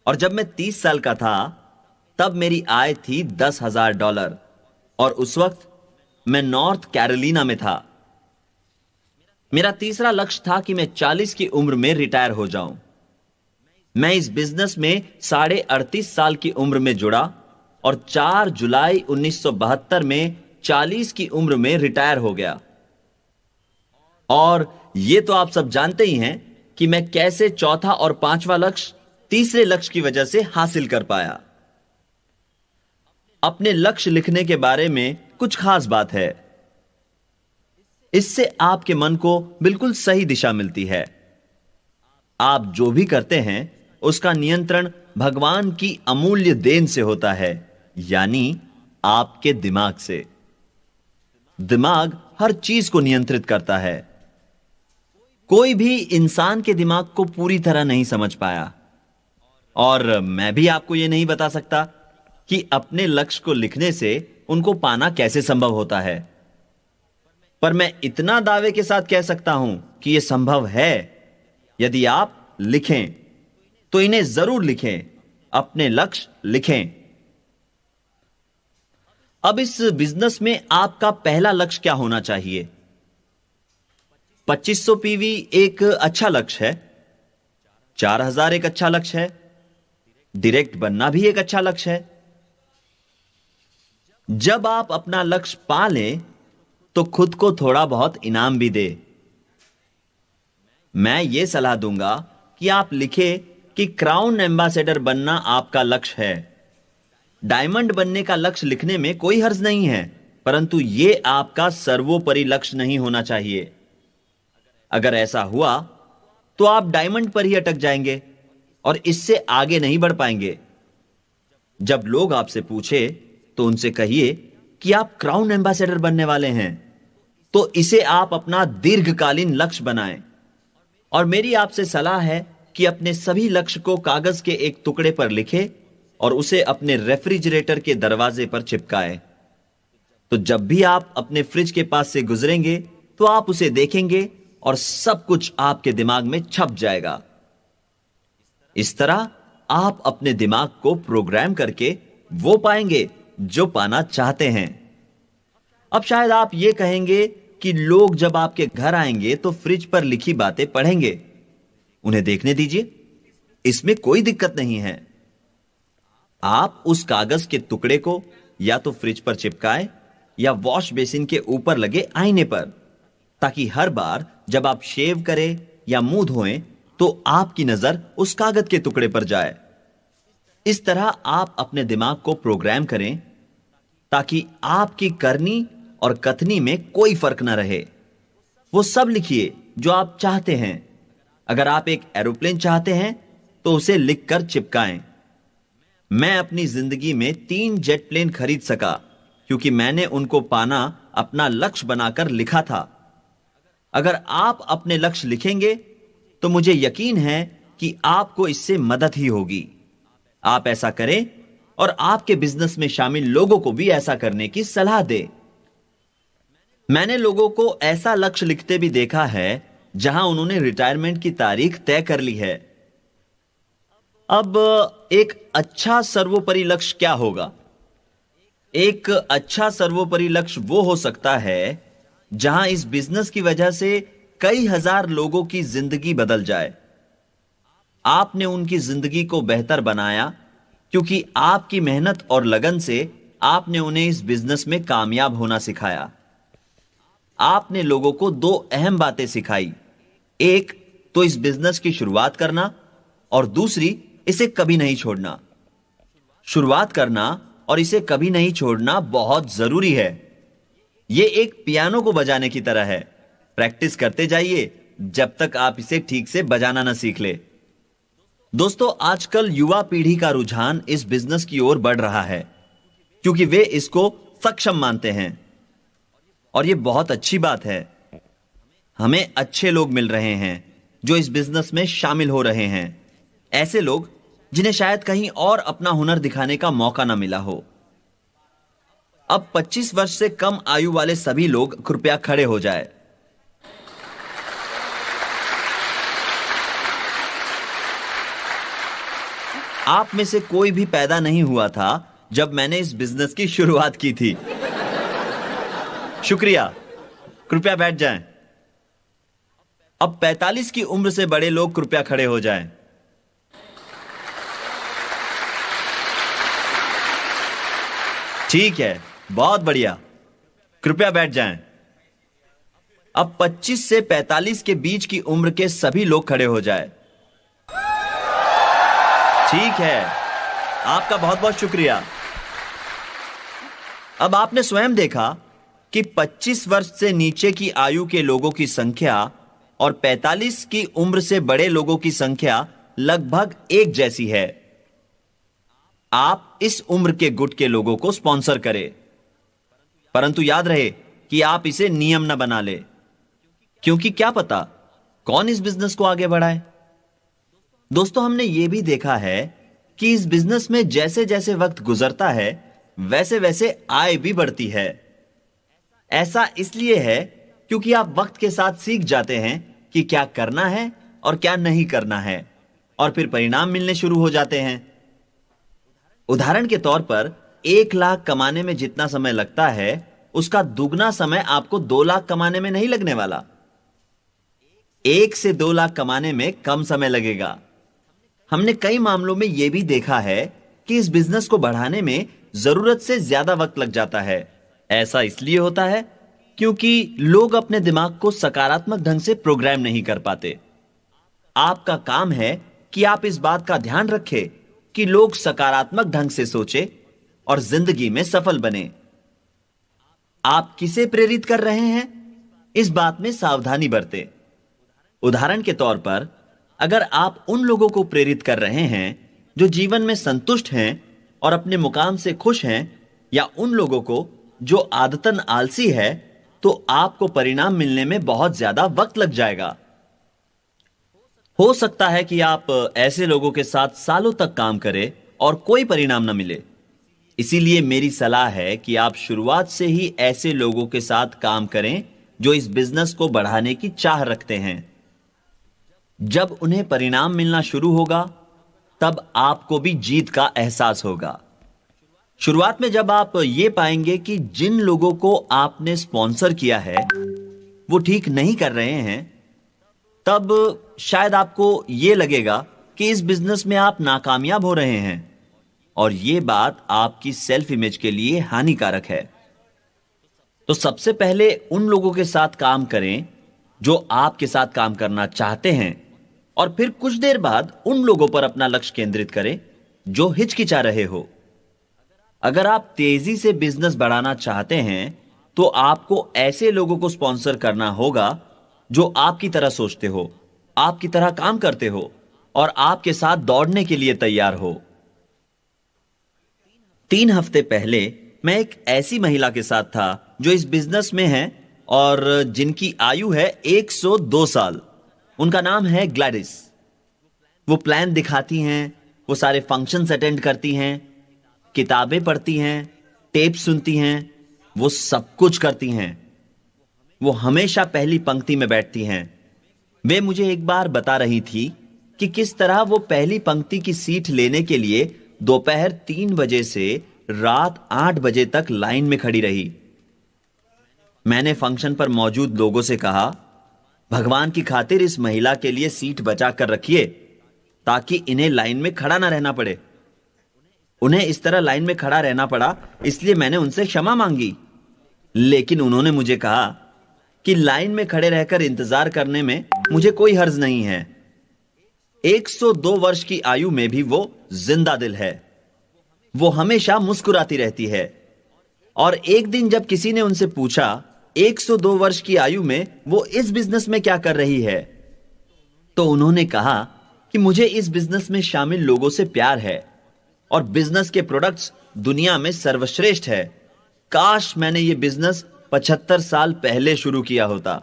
और जब मैं 30 साल का था तब मेरी आय थी $10,000 और उस वक्त मैं नॉर्थ कैरोलिना में था। मेरा तीसरा लक्ष्य था कि मैं 40 की उम्र में रिटायर हो जाऊं। मैं इस बिजनेस में 38.5 साल की उम्र में जुड़ा और 4 जुलाई 1972 में 40 की उम्र में रिटायर हो गया। और ये तो आप सब जानते ही हैं कि मैं कैसे चौथा और पांचवा लक्ष्य तीसरे लक्ष्य की वजह से हासिल कर पाया। अपने लक्ष्य लिखने के बारे में कुछ खास बात है। इससे आपके मन को बिल्कुल सही दिशा मिलती है। आप जो भी करते हैं उसका नियंत्रण भगवान की अमूल्य देन से होता है, यानी आपके दिमाग से। दिमाग हर चीज को नियंत्रित करता है। कोई भी इंसान के दिमाग को पूरी तरह नहीं समझ पाया, और मैं भी आपको यह नहीं बता सकता कि अपने लक्ष्य को लिखने से उनको पाना कैसे संभव होता है। पर मैं इतना दावे के साथ कह सकता हूं कि यह संभव है। यदि आप लिखें तो इन्हें जरूर लिखें, अपने लक्ष्य लिखें। अब इस बिजनेस में आपका पहला लक्ष्य क्या होना चाहिए? 2500 पीवी एक अच्छा लक्ष्य है, 4000 एक अच्छा लक्ष्य है, डायरेक्ट बनना भी एक अच्छा लक्ष्य है। जब आप अपना लक्ष्य पा लें तो खुद को थोड़ा बहुत इनाम भी दे। मैं यह सलाह दूंगा कि आप लिखें कि क्राउन एम्बेसडर बनना आपका लक्ष्य है। डायमंड बनने का लक्ष्य लिखने में कोई हर्ज नहीं है, परंतु यह आपका सर्वोपरि लक्ष्य नहीं होना चाहिए। अगर ऐसा हुआ तो आप डायमंड पर ही अटक जाएंगे और इससे आगे नहीं बढ़ पाएंगे। जब लोग आपसे पूछे तो उनसे कहिए कि आप क्राउन एम्बेसडर बनने वाले हैं, तो इसे आप अपना दीर्घकालीन लक्ष्य बनाएं। और मेरी आपसे सलाह है कि अपने सभी लक्ष्य को कागज के एक टुकड़े पर लिखें और उसे अपने रेफ्रिजरेटर के दरवाजे पर चिपकाएं। तो जब भी आप अपने फ्रिज के पास से गुजरेंगे तो आप उसे देखेंगे और सब कुछ आपके दिमाग में छप जाएगा। इस तरह आप अपने दिमाग को प्रोग्राम करके वो पाएंगे जो पाना चाहते हैं। अब शायद आप ये कहेंगे कि लोग जब आपके घर आएंगे तो फ्रिज पर लिखी बातें पढ़ेंगे। उन्हें देखने दीजिए, इसमें कोई दिक्कत नहीं है। आप उस कागज के टुकड़े को या तो फ्रिज पर चिपकाएं या वॉश बेसिन के ऊपर लगे आईने पर, ताकि हर बार जब आप शेव करें या मुंह धोएं तो आपकी नजर उस कागज के टुकड़े पर जाए। इस तरह आप अपने दिमाग को प्रोग्राम करें ताकि आपकी करनी और कथनी में कोई फर्क ना रहे। वो सब लिखिए जो आप चाहते हैं। अगर आप एक एरोप्लेन चाहते हैं तो उसे लिखकर चिपकाएं। मैं अपनी जिंदगी में 3 जेट प्लेन खरीद सका क्योंकि मैंने उनको पाना अपना लक्ष्य बनाकर लिखा था। अगर आप अपने लक्ष्य लिखेंगे तो मुझे यकीन है कि आपको इससे मदद ही होगी। आप ऐसा करें और आपके बिजनेस में शामिल लोगों को भी ऐसा करने की सलाह दें। मैंने लोगों को ऐसा लक्ष्य लिखते भी देखा है जहां उन्होंने रिटायरमेंट की तारीख तय कर ली है। अब एक अच्छा सर्वोपरि लक्ष्य क्या होगा? एक अच्छा सर्वोपरि लक्ष्य वो हो सकता है जहां इस बिजनेस की वजह से कई हजार लोगों की जिंदगी बदल जाए। आपने उनकी जिंदगी को बेहतर बनाया क्योंकि आपकी मेहनत और लगन से आपने उन्हें इस बिजनेस में कामयाब होना सिखाया। आपने लोगों को 2 अहम बातें सिखाई। एक तो इस बिजनेस की शुरुआत करना और दूसरी इसे कभी नहीं छोड़ना। शुरुआत करना और इसे कभी नहीं छोड़ना बहुत जरूरी है। यह एक पियानो को बजाने की तरह है। प्रैक्टिस करते जाइए जब तक आप इसे ठीक से बजाना ना सीख ले। दोस्तों, आजकल युवा पीढ़ी का रुझान इस बिजनेस की ओर बढ़ रहा है क्योंकि वे इसको सक्षम मानते हैं, और यह बहुत अच्छी बात है। हमें अच्छे लोग मिल रहे हैं जो इस बिजनेस में शामिल हो रहे हैं। ऐसे लोग जिन्हें शायद कहीं और अपना हुनर दिखाने का मौका ना मिला हो। अब 25 वर्ष से कम आयु वाले सभी लोग कृपया खड़े हो जाएं। आप में से कोई भी पैदा नहीं हुआ था जब मैंने इस बिजनेस की शुरुआत की थी। शुक्रिया, कृपया बैठ जाएं। अब 45 की उम्र से बड़े लोग कृपया खड़े हो जाएं। ठीक है, बहुत बढ़िया। कृपया बैठ जाएं। अब 25 से 45 के बीच की उम्र के सभी लोग खड़े हो जाएं। ठीक है, आपका बहुत बहुत शुक्रिया। अब आपने स्वयं देखा कि 25 वर्ष से नीचे की आयु के लोगों की संख्या और 45 की उम्र से बड़े लोगों की संख्या लगभग एक जैसी है। आप इस उम्र के गुट के लोगों को स्पॉन्सर करें, परंतु याद रहे कि आप इसे नियम न बना ले, क्योंकि क्या पता कौन इस बिजनेस को आगे बढ़ाए। दोस्तों, हमने यह भी देखा है कि इस बिजनेस में जैसे जैसे वक्त गुजरता है वैसे वैसे आय भी बढ़ती है। ऐसा इसलिए है क्योंकि आप वक्त के साथ सीख जाते हैं कि क्या करना है और क्या नहीं करना है, और फिर परिणाम मिलने शुरू हो जाते हैं। उदाहरण के तौर पर 1 लाख कमाने में जितना समय लगता है उसका दुगना समय आपको 2 लाख कमाने में नहीं लगने वाला। 1 से 2 लाख कमाने में कम समय लगेगा। हमने कई मामलों में यह भी देखा है कि इस बिजनेस को बढ़ाने में जरूरत से ज्यादा वक्त लग जाता है। ऐसा इसलिए होता है क्योंकि लोग अपने दिमाग को सकारात्मक ढंग से प्रोग्राम नहीं कर पाते। आपका काम है कि आप इस बात का ध्यान रखें कि लोग सकारात्मक ढंग से सोचें और जिंदगी में सफल बने। आप किसे प्रेरित कर रहे हैं, इस बात में सावधानी बरतें। उदाहरण के तौर पर, अगर आप उन लोगों को प्रेरित कर रहे हैं जो जीवन में संतुष्ट हैं और अपने मुकाम से खुश हैं, या उन लोगों को जो आदतन आलसी है, तो आपको परिणाम मिलने में बहुत ज्यादा वक्त लग जाएगा। हो सकता है कि आप ऐसे लोगों के साथ सालों तक काम करें और कोई परिणाम न मिले। इसीलिए मेरी सलाह है कि आप शुरुआत से ही ऐसे लोगों के साथ काम करें जो इस बिजनेस को बढ़ाने की चाह रखते हैं। जब उन्हें परिणाम मिलना शुरू होगा तब आपको भी जीत का एहसास होगा। शुरुआत में जब आप ये पाएंगे कि जिन लोगों को आपने स्पॉन्सर किया है वो ठीक नहीं कर रहे हैं, तब शायद आपको यह लगेगा कि इस बिजनेस में आप नाकामयाब हो रहे हैं, और यह बात आपकी सेल्फ इमेज के लिए हानिकारक है। तो सबसे पहले उन लोगों के साथ काम करें जो आपके साथ काम करना चाहते हैं, और फिर कुछ देर बाद उन लोगों पर अपना लक्ष्य केंद्रित करें जो हिचकिचा रहे हो। अगर आप तेजी से बिजनेस बढ़ाना चाहते हैं तो आपको ऐसे लोगों को स्पॉन्सर करना होगा जो आपकी तरह सोचते हो, आपकी तरह काम करते हो और आपके साथ दौड़ने के लिए तैयार हो। 3 हफ्ते पहले मैं एक ऐसी महिला के साथ था जो इस बिजनेस में है और जिनकी आयु है 102 साल। उनका नाम है ग्लैडिस। वो प्लान दिखाती हैं, वो सारे फंक्शंस अटेंड करती हैं, किताबें पढ़ती हैं, टेप सुनती हैं, वो सब कुछ करती हैं। वो हमेशा पहली पंक्ति में बैठती हैं। वे मुझे एक बार बता रही थी कि किस तरह वो पहली पंक्ति की सीट लेने के लिए दोपहर 3 बजे से रात 8 बजे तक लाइन में खड़ी रही। मैंने फंक्शन पर मौजूद लोगों से कहा, भगवान की खातिर इस महिला के लिए सीट बचा कर रखिए ताकि इन्हें लाइन में खड़ा ना रहना पड़े। उन्हें इस तरह लाइन में खड़ा रहना पड़ा, इसलिए मैंने उनसे क्षमा मांगी, लेकिन उन्होंने मुझे कहा कि लाइन में खड़े रहकर इंतजार करने में मुझे कोई हर्ज नहीं है। 102 वर्ष की आयु में भी वो जिंदा दिल है। वो हमेशा मुस्कुराती रहती है। और एक दिन जब किसी ने उनसे पूछा 102 वर्ष की आयु में वो इस बिजनेस में क्या कर रही है, तो उन्होंने कहा कि मुझे इस बिजनेस में शामिल लोगों से प्यार है और बिजनेस के प्रोडक्ट्स दुनिया में सर्वश्रेष्ठ है। काश मैंने ये बिजनेस 75 साल पहले शुरू किया होता।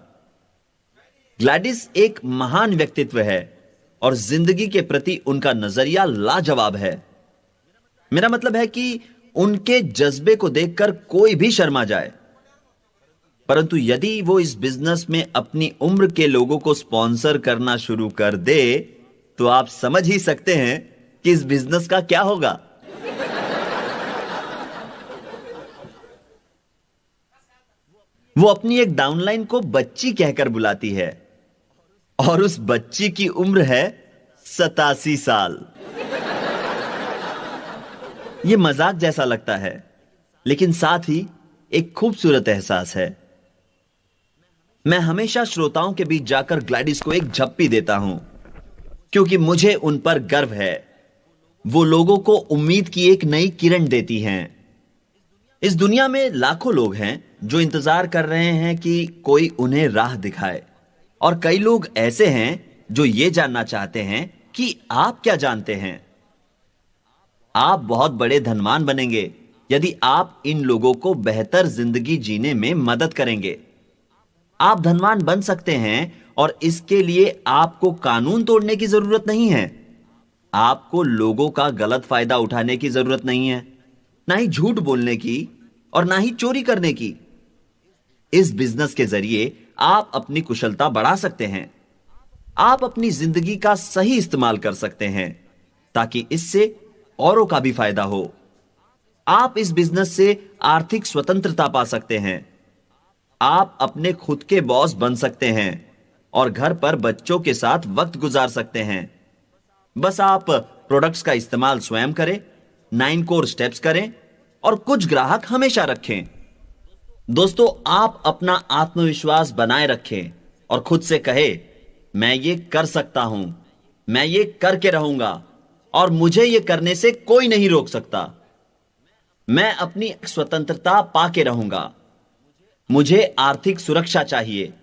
ग्लैडिस एक महान व्यक्तित्व है और जिंदगी के प्रति उनका नजरिया लाजवाब है। मेरा मतलब है कि उनके जज्बे को देखकर कोई भी शर्मा जाए। परंतु यदि वो इस बिजनेस में अपनी उम्र के लोगों को स्पॉन्सर करना शुरू कर दे, तो आप समझ ही सकते हैं कि इस बिजनेस का क्या होगा। वो अपनी एक डाउनलाइन को बच्ची कहकर बुलाती है और उस बच्ची की उम्र है 87 साल। यह मजाक जैसा लगता है, लेकिन साथ ही एक खूबसूरत एहसास है। मैं हमेशा श्रोताओं के बीच जाकर ग्लैडिस को एक झप्पी देता हूं, क्योंकि मुझे उन पर गर्व है। वो लोगों को उम्मीद की एक नई किरण देती हैं। इस दुनिया में लाखों लोग हैं जो इंतजार कर रहे हैं कि कोई उन्हें राह दिखाए, और कई लोग ऐसे हैं जो ये जानना चाहते हैं कि आप क्या जानते हैं। आप बहुत बड़े धनवान बनेंगे यदि आप इन लोगों को बेहतर जिंदगी जीने में मदद करेंगे। आप धनवान बन सकते हैं, और इसके लिए आपको कानून तोड़ने की जरूरत नहीं है। आपको लोगों का गलत फायदा उठाने की जरूरत नहीं है, ना ही झूठ बोलने की, और ना ही चोरी करने की। इस बिजनेस के जरिए आप अपनी कुशलता बढ़ा सकते हैं। आप अपनी जिंदगी का सही इस्तेमाल कर सकते हैं, ताकि इससे औरों का भी फायदा हो। आप इस बिजनेस से आर्थिक स्वतंत्रता पा सकते हैं। आप अपने खुद के बॉस बन सकते हैं और घर पर बच्चों के साथ वक्त गुजार सकते हैं। बस आप प्रोडक्ट्स का इस्तेमाल स्वयं करें, 9 कोर स्टेप्स करें, और कुछ ग्राहक हमेशा रखें। दोस्तों, आप अपना आत्मविश्वास बनाए रखें और खुद से कहे, मैं ये कर सकता हूं, मैं ये करके रहूंगा, और मुझे ये करने से कोई नहीं रोक सकता। मैं अपनी स्वतंत्रता पाके रहूंगा। मुझे आर्थिक सुरक्षा चाहिए।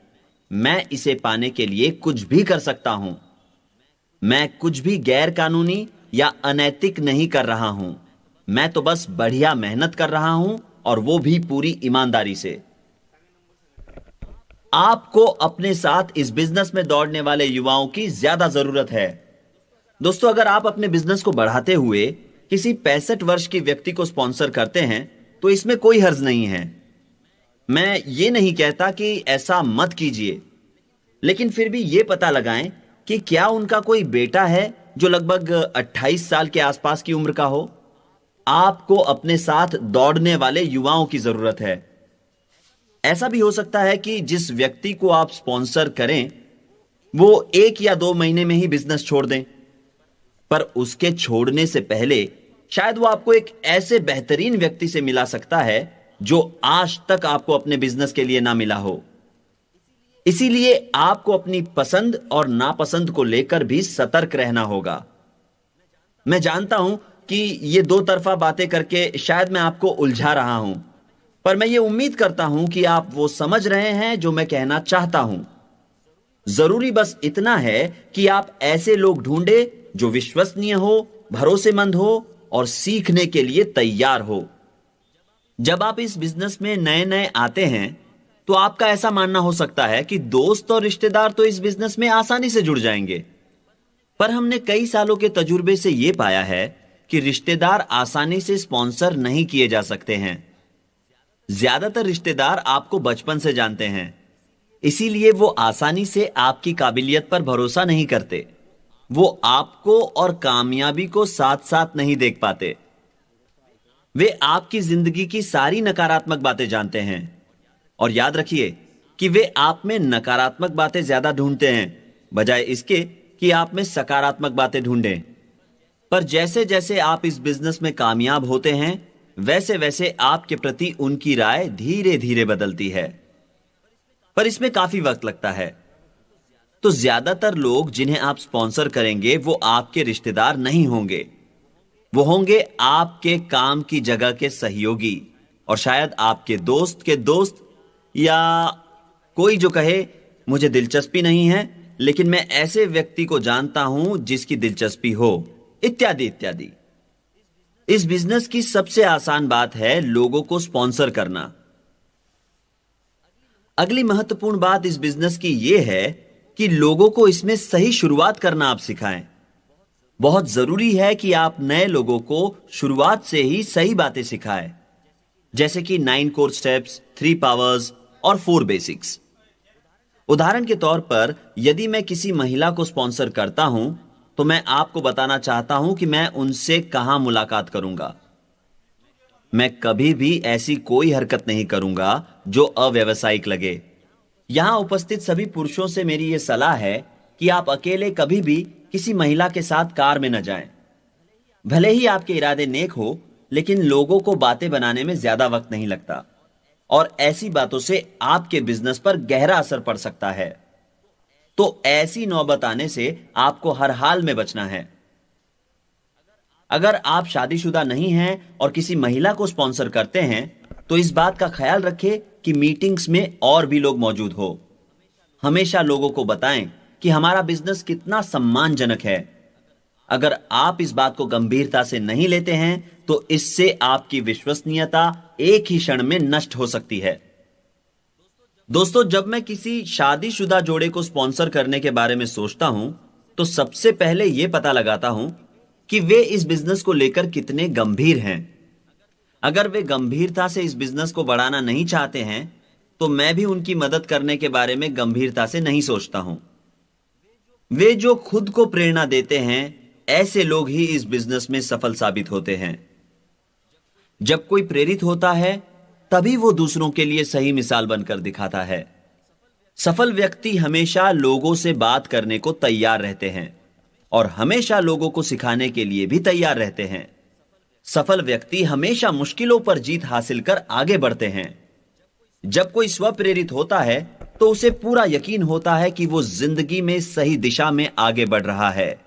मैं इसे पाने के लिए कुछ भी कर सकता हूं। मैं कुछ भी गैर कानूनी या अनैतिक नहीं कर रहा हूं। मैं तो बस बढ़िया मेहनत कर रहा हूं, और वो भी पूरी ईमानदारी से। आपको अपने साथ इस बिजनेस में दौड़ने वाले युवाओं की ज्यादा जरूरत है। दोस्तों, अगर आप अपने बिजनेस को बढ़ाते हुए किसी 65 वर्ष की व्यक्ति को स्पॉन्सर करते हैं तो इसमें कोई हर्ज नहीं है। मैं ये नहीं कहता कि ऐसा मत कीजिए, लेकिन फिर भी यह पता लगाएं कि क्या उनका कोई बेटा है जो लगभग 28 साल के आसपास की उम्र का हो। आपको अपने साथ दौड़ने वाले युवाओं की जरूरत है। ऐसा भी हो सकता है कि जिस व्यक्ति को आप स्पॉन्सर करें वो 1 या 2 महीने में ही बिजनेस छोड़ दें, पर उसके छोड़ने से पहले शायद वो आपको एक ऐसे बेहतरीन व्यक्ति से मिला सकता है जो आज तक आपको अपने बिजनेस के लिए ना मिला हो। इसीलिए आपको अपनी पसंद और नापसंद को लेकर भी सतर्क रहना होगा। मैं जानता हूं कि ये दो तरफा बातें करके शायद मैं आपको उलझा रहा हूं, पर मैं ये उम्मीद करता हूं कि आप वो समझ रहे हैं जो मैं कहना चाहता हूं। जरूरी बस इतना है कि आप ऐसे लोग ढूंढे जो विश्वसनीय हो, भरोसेमंद हो और सीखने के लिए तैयार हो। जब आप इस बिजनेस में नए नए आते हैं तो आपका ऐसा मानना हो सकता है कि दोस्त और रिश्तेदार तो इस बिजनेस में आसानी से जुड़ जाएंगे, पर हमने कई सालों के तजुर्बे से यह पाया है कि रिश्तेदार आसानी से स्पॉन्सर नहीं किए जा सकते हैं। ज्यादातर रिश्तेदार आपको बचपन से जानते हैं, इसीलिए वो आसानी से आपकी काबिलियत पर भरोसा नहीं करते। वो आपको और कामयाबी को साथ साथ नहीं देख पाते। वे आपकी जिंदगी की सारी नकारात्मक बातें जानते हैं, और याद रखिए कि वे आप में नकारात्मक बातें ज्यादा ढूंढते हैं बजाय इसके कि आप में सकारात्मक बातें ढूंढें। पर जैसे जैसे आप इस बिजनेस में कामयाब होते हैं वैसे वैसे आपके प्रति उनकी राय धीरे धीरे बदलती है, पर इसमें काफी वक्त लगता है। तो ज्यादातर लोग जिन्हें आप स्पॉन्सर करेंगे वो आपके रिश्तेदार नहीं होंगे। वो होंगे आपके काम की जगह के सहयोगी, और शायद आपके दोस्त के दोस्त, या कोई जो कहे मुझे दिलचस्पी नहीं है लेकिन मैं ऐसे व्यक्ति को जानता हूं जिसकी दिलचस्पी हो, इत्यादि इत्यादि। इस बिजनेस की सबसे आसान बात है लोगों को स्पॉन्सर करना। अगली महत्वपूर्ण बात इस बिजनेस की यह है कि लोगों को इसमें सही शुरुआत करना आप सिखाएं। बहुत जरूरी है कि आप नए लोगों को शुरुआत से ही सही बातें सिखाएं, जैसे कि 9 कोर स्टेप्स, 3 पावर्स और 4 बेसिक्स। उदाहरण के तौर पर यदि मैं किसी महिला को स्पॉन्सर करता हूं तो मैं आपको बताना चाहता हूं कि मैं उनसे कहां मुलाकात करूंगा। मैं कभी भी ऐसी कोई हरकत नहीं करूंगा जो अव्यावसायिक लगे। यहां उपस्थित सभी पुरुषों से मेरी यह सलाह है कि आप अकेले कभी भी किसी महिला के साथ कार में न जाएं। भले ही आपके इरादे नेक हो, लेकिन लोगों को बातें बनाने में ज्यादा वक्त नहीं लगता और ऐसी बातों से आपके बिजनेस पर गहरा असर पड़ सकता है। तो ऐसी नौबत आने से आपको हर हाल में बचना है। अगर आप शादीशुदा नहीं हैं और किसी महिला को स्पॉन्सर करते हैं, तो इस बात का ख्याल रखें कि मीटिंग्स में और भी लोग मौजूद हो। हमेशा लोगों को बताएं कि हमारा बिजनेस कितना सम्मानजनक है। अगर आप इस बात को गंभीरता से नहीं लेते हैं, तो इससे आपकी विश्वसनीयता एक ही क्षण में नष्ट हो सकती है। दोस्तों, जब मैं किसी शादीशुदा जोड़े को स्पॉन्सर करने के बारे में सोचता हूं, तो सबसे पहले यह पता लगाता हूं कि वे इस बिजनेस को लेकर कितने गंभीर हैं। अगर वे गंभीरता से इस बिजनेस को बढ़ाना नहीं चाहते हैं, तो मैं भी उनकी मदद करने के बारे में गंभीरता से नहीं सोचता हूं। वे जो खुद को प्रेरणा देते हैं, ऐसे लोग ही इस बिजनेस में सफल साबित होते हैं। जब कोई प्रेरित होता है, तभी वो दूसरों के लिए सही मिसाल बनकर दिखाता है। सफल व्यक्ति हमेशा लोगों से बात करने को तैयार रहते हैं और हमेशा लोगों को सिखाने के लिए भी तैयार रहते हैं। सफल व्यक्ति हमेशा मुश्किलों पर जीत हासिल कर आगे बढ़ते हैं। जब कोई स्वप्रेरित होता है, तो उसे पूरा यकीन होता है कि वो जिंदगी में सही दिशा में आगे बढ़ रहा है।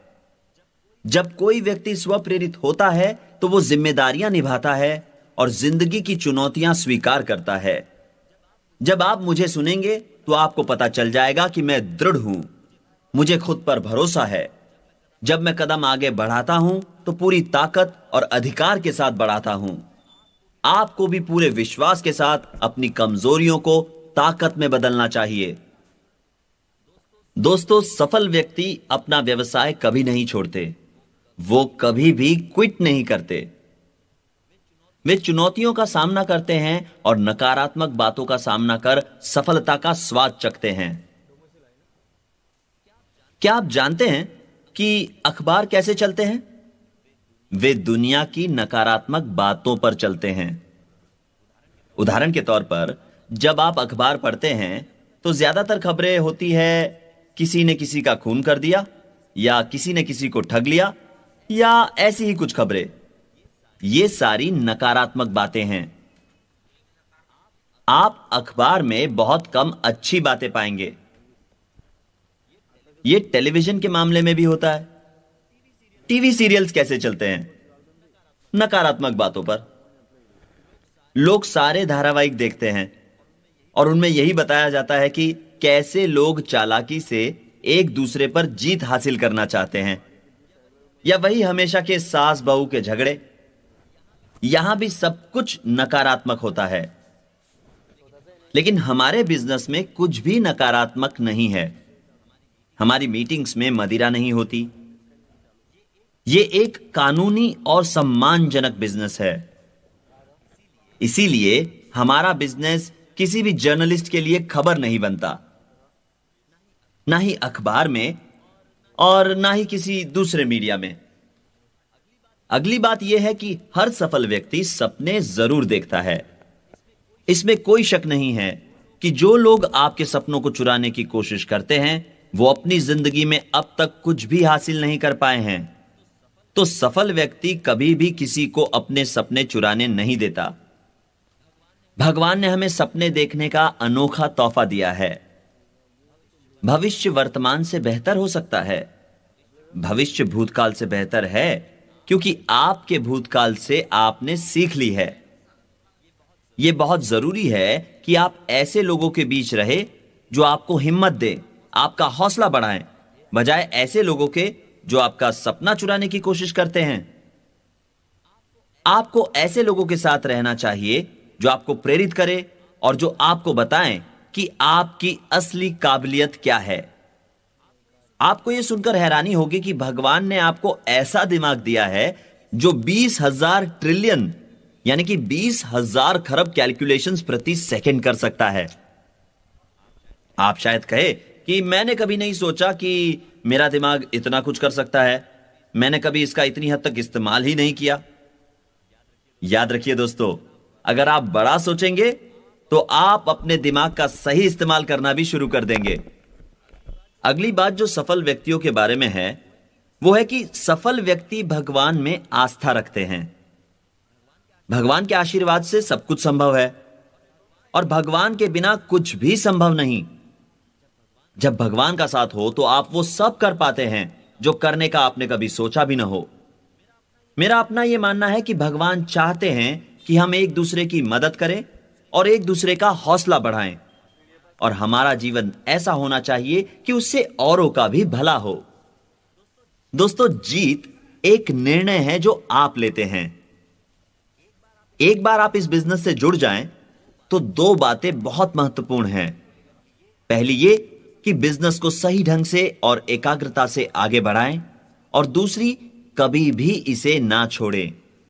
जब कोई व्यक्ति स्वप्रेरित होता है, तो वो जिम्मेदारियां निभाता है और जिंदगी की चुनौतियां स्वीकार करता है। जब आप मुझे सुनेंगे, तो आपको पता चल जाएगा कि मैं दृढ़ हूं, मुझे खुद पर भरोसा है। जब मैं कदम आगे बढ़ाता हूं, तो पूरी ताकत और अधिकार के साथ बढ़ाता हूं। आपको भी पूरे विश्वास के साथ अपनी कमजोरियों को ताकत में बदलना चाहिए। दोस्तों, सफल व्यक्ति अपना व्यवसाय कभी नहीं छोड़ते। वो कभी भी क्विट नहीं करते। वे चुनौतियों का सामना करते हैं और नकारात्मक बातों का सामना कर सफलता का स्वाद चखते हैं। क्या आप जानते हैं कि अखबार कैसे चलते हैं? वे दुनिया की नकारात्मक बातों पर चलते हैं। उदाहरण के तौर पर, जब आप अखबार पढ़ते हैं, तो ज्यादातर खबरें होती है किसी ने किसी का खून कर दिया, या किसी ने किसी को ठग लिया, या ऐसी ही कुछ खबरें। ये सारी नकारात्मक बातें हैं। आप अखबार में बहुत कम अच्छी बातें पाएंगे। ये टेलीविजन के मामले में भी होता है। टीवी सीरियल्स कैसे चलते हैं? नकारात्मक बातों पर। लोग सारे धारावाहिक देखते हैं और उनमें यही बताया जाता है कि कैसे लोग चालाकी से एक दूसरे पर जीत हासिल करना चाहते हैं, या वही हमेशा के सास बहू के झगड़े। यहां भी सब कुछ नकारात्मक होता है। लेकिन हमारे बिजनेस में कुछ भी नकारात्मक नहीं है। हमारी मीटिंग्स में मदिरा नहीं होती। यह एक कानूनी और सम्मानजनक बिजनेस है। इसीलिए हमारा बिजनेस किसी भी जर्नलिस्ट के लिए खबर नहीं बनता, ना ही अखबार में और ना ही किसी दूसरे मीडिया में। अगली बात यह है कि हर सफल व्यक्ति सपने जरूर देखता है। इसमें कोई शक नहीं है कि जो लोग आपके सपनों को चुराने की कोशिश करते हैं, वो अपनी जिंदगी में अब तक कुछ भी हासिल नहीं कर पाए हैं। तो सफल व्यक्ति कभी भी किसी को अपने सपने चुराने नहीं देता। भगवान ने हमें सपने देखने का अनोखा तोहफा दिया है। भविष्य वर्तमान से बेहतर हो सकता है। भविष्य भूतकाल से बेहतर है, क्योंकि आपके भूतकाल से आपने सीख ली है। यह बहुत जरूरी है कि आप ऐसे लोगों के बीच रहे जो आपको हिम्मत दें, आपका हौसला बढ़ाएं, बजाय ऐसे लोगों के जो आपका सपना चुराने की कोशिश करते हैं। आपको ऐसे लोगों के साथ रहना चाहिए जो आपको प्रेरित करे और जो आपको बताएं कि आपकी असली काबिलियत क्या है। आपको यह सुनकर हैरानी होगी कि भगवान ने आपको ऐसा दिमाग दिया है जो 20,000 ट्रिलियन यानी कि 20,000 खरब कैलकुलेशंस प्रति सेकंड कर सकता है। आप शायद कहे कि मैंने कभी नहीं सोचा कि मेरा दिमाग इतना कुछ कर सकता है। मैंने कभी इसका इतनी हद तक इस्तेमाल ही नहीं किया। याद रखिए दोस्तों, अगर आप बड़ा सोचेंगे तो आप अपने दिमाग का सही इस्तेमाल करना भी शुरू कर देंगे। अगली बात जो सफल व्यक्तियों के बारे में है वो है कि सफल व्यक्ति भगवान में आस्था रखते हैं। भगवान के आशीर्वाद से सब कुछ संभव है और भगवान के बिना कुछ भी संभव नहीं। जब भगवान का साथ हो तो आप वो सब कर पाते हैं जो करने का आपने कभी सोचा भी ना हो। मेरा अपना यह मानना है कि भगवान चाहते हैं कि हम एक दूसरे की मदद करें और एक दूसरे का हौसला बढ़ाएं, और हमारा जीवन ऐसा होना चाहिए कि उससे औरों का भी भला हो। दोस्तों, जीत एक निर्णय है जो आप लेते हैं। एक बार आप इस बिजनेस से जुड़ जाएं तो दो बातें बहुत महत्वपूर्ण हैं। पहली ये कि बिजनेस को सही ढंग से और एकाग्रता से आगे बढ़ाएं, और दूसरी, कभी भी इसे ना छोड़ें।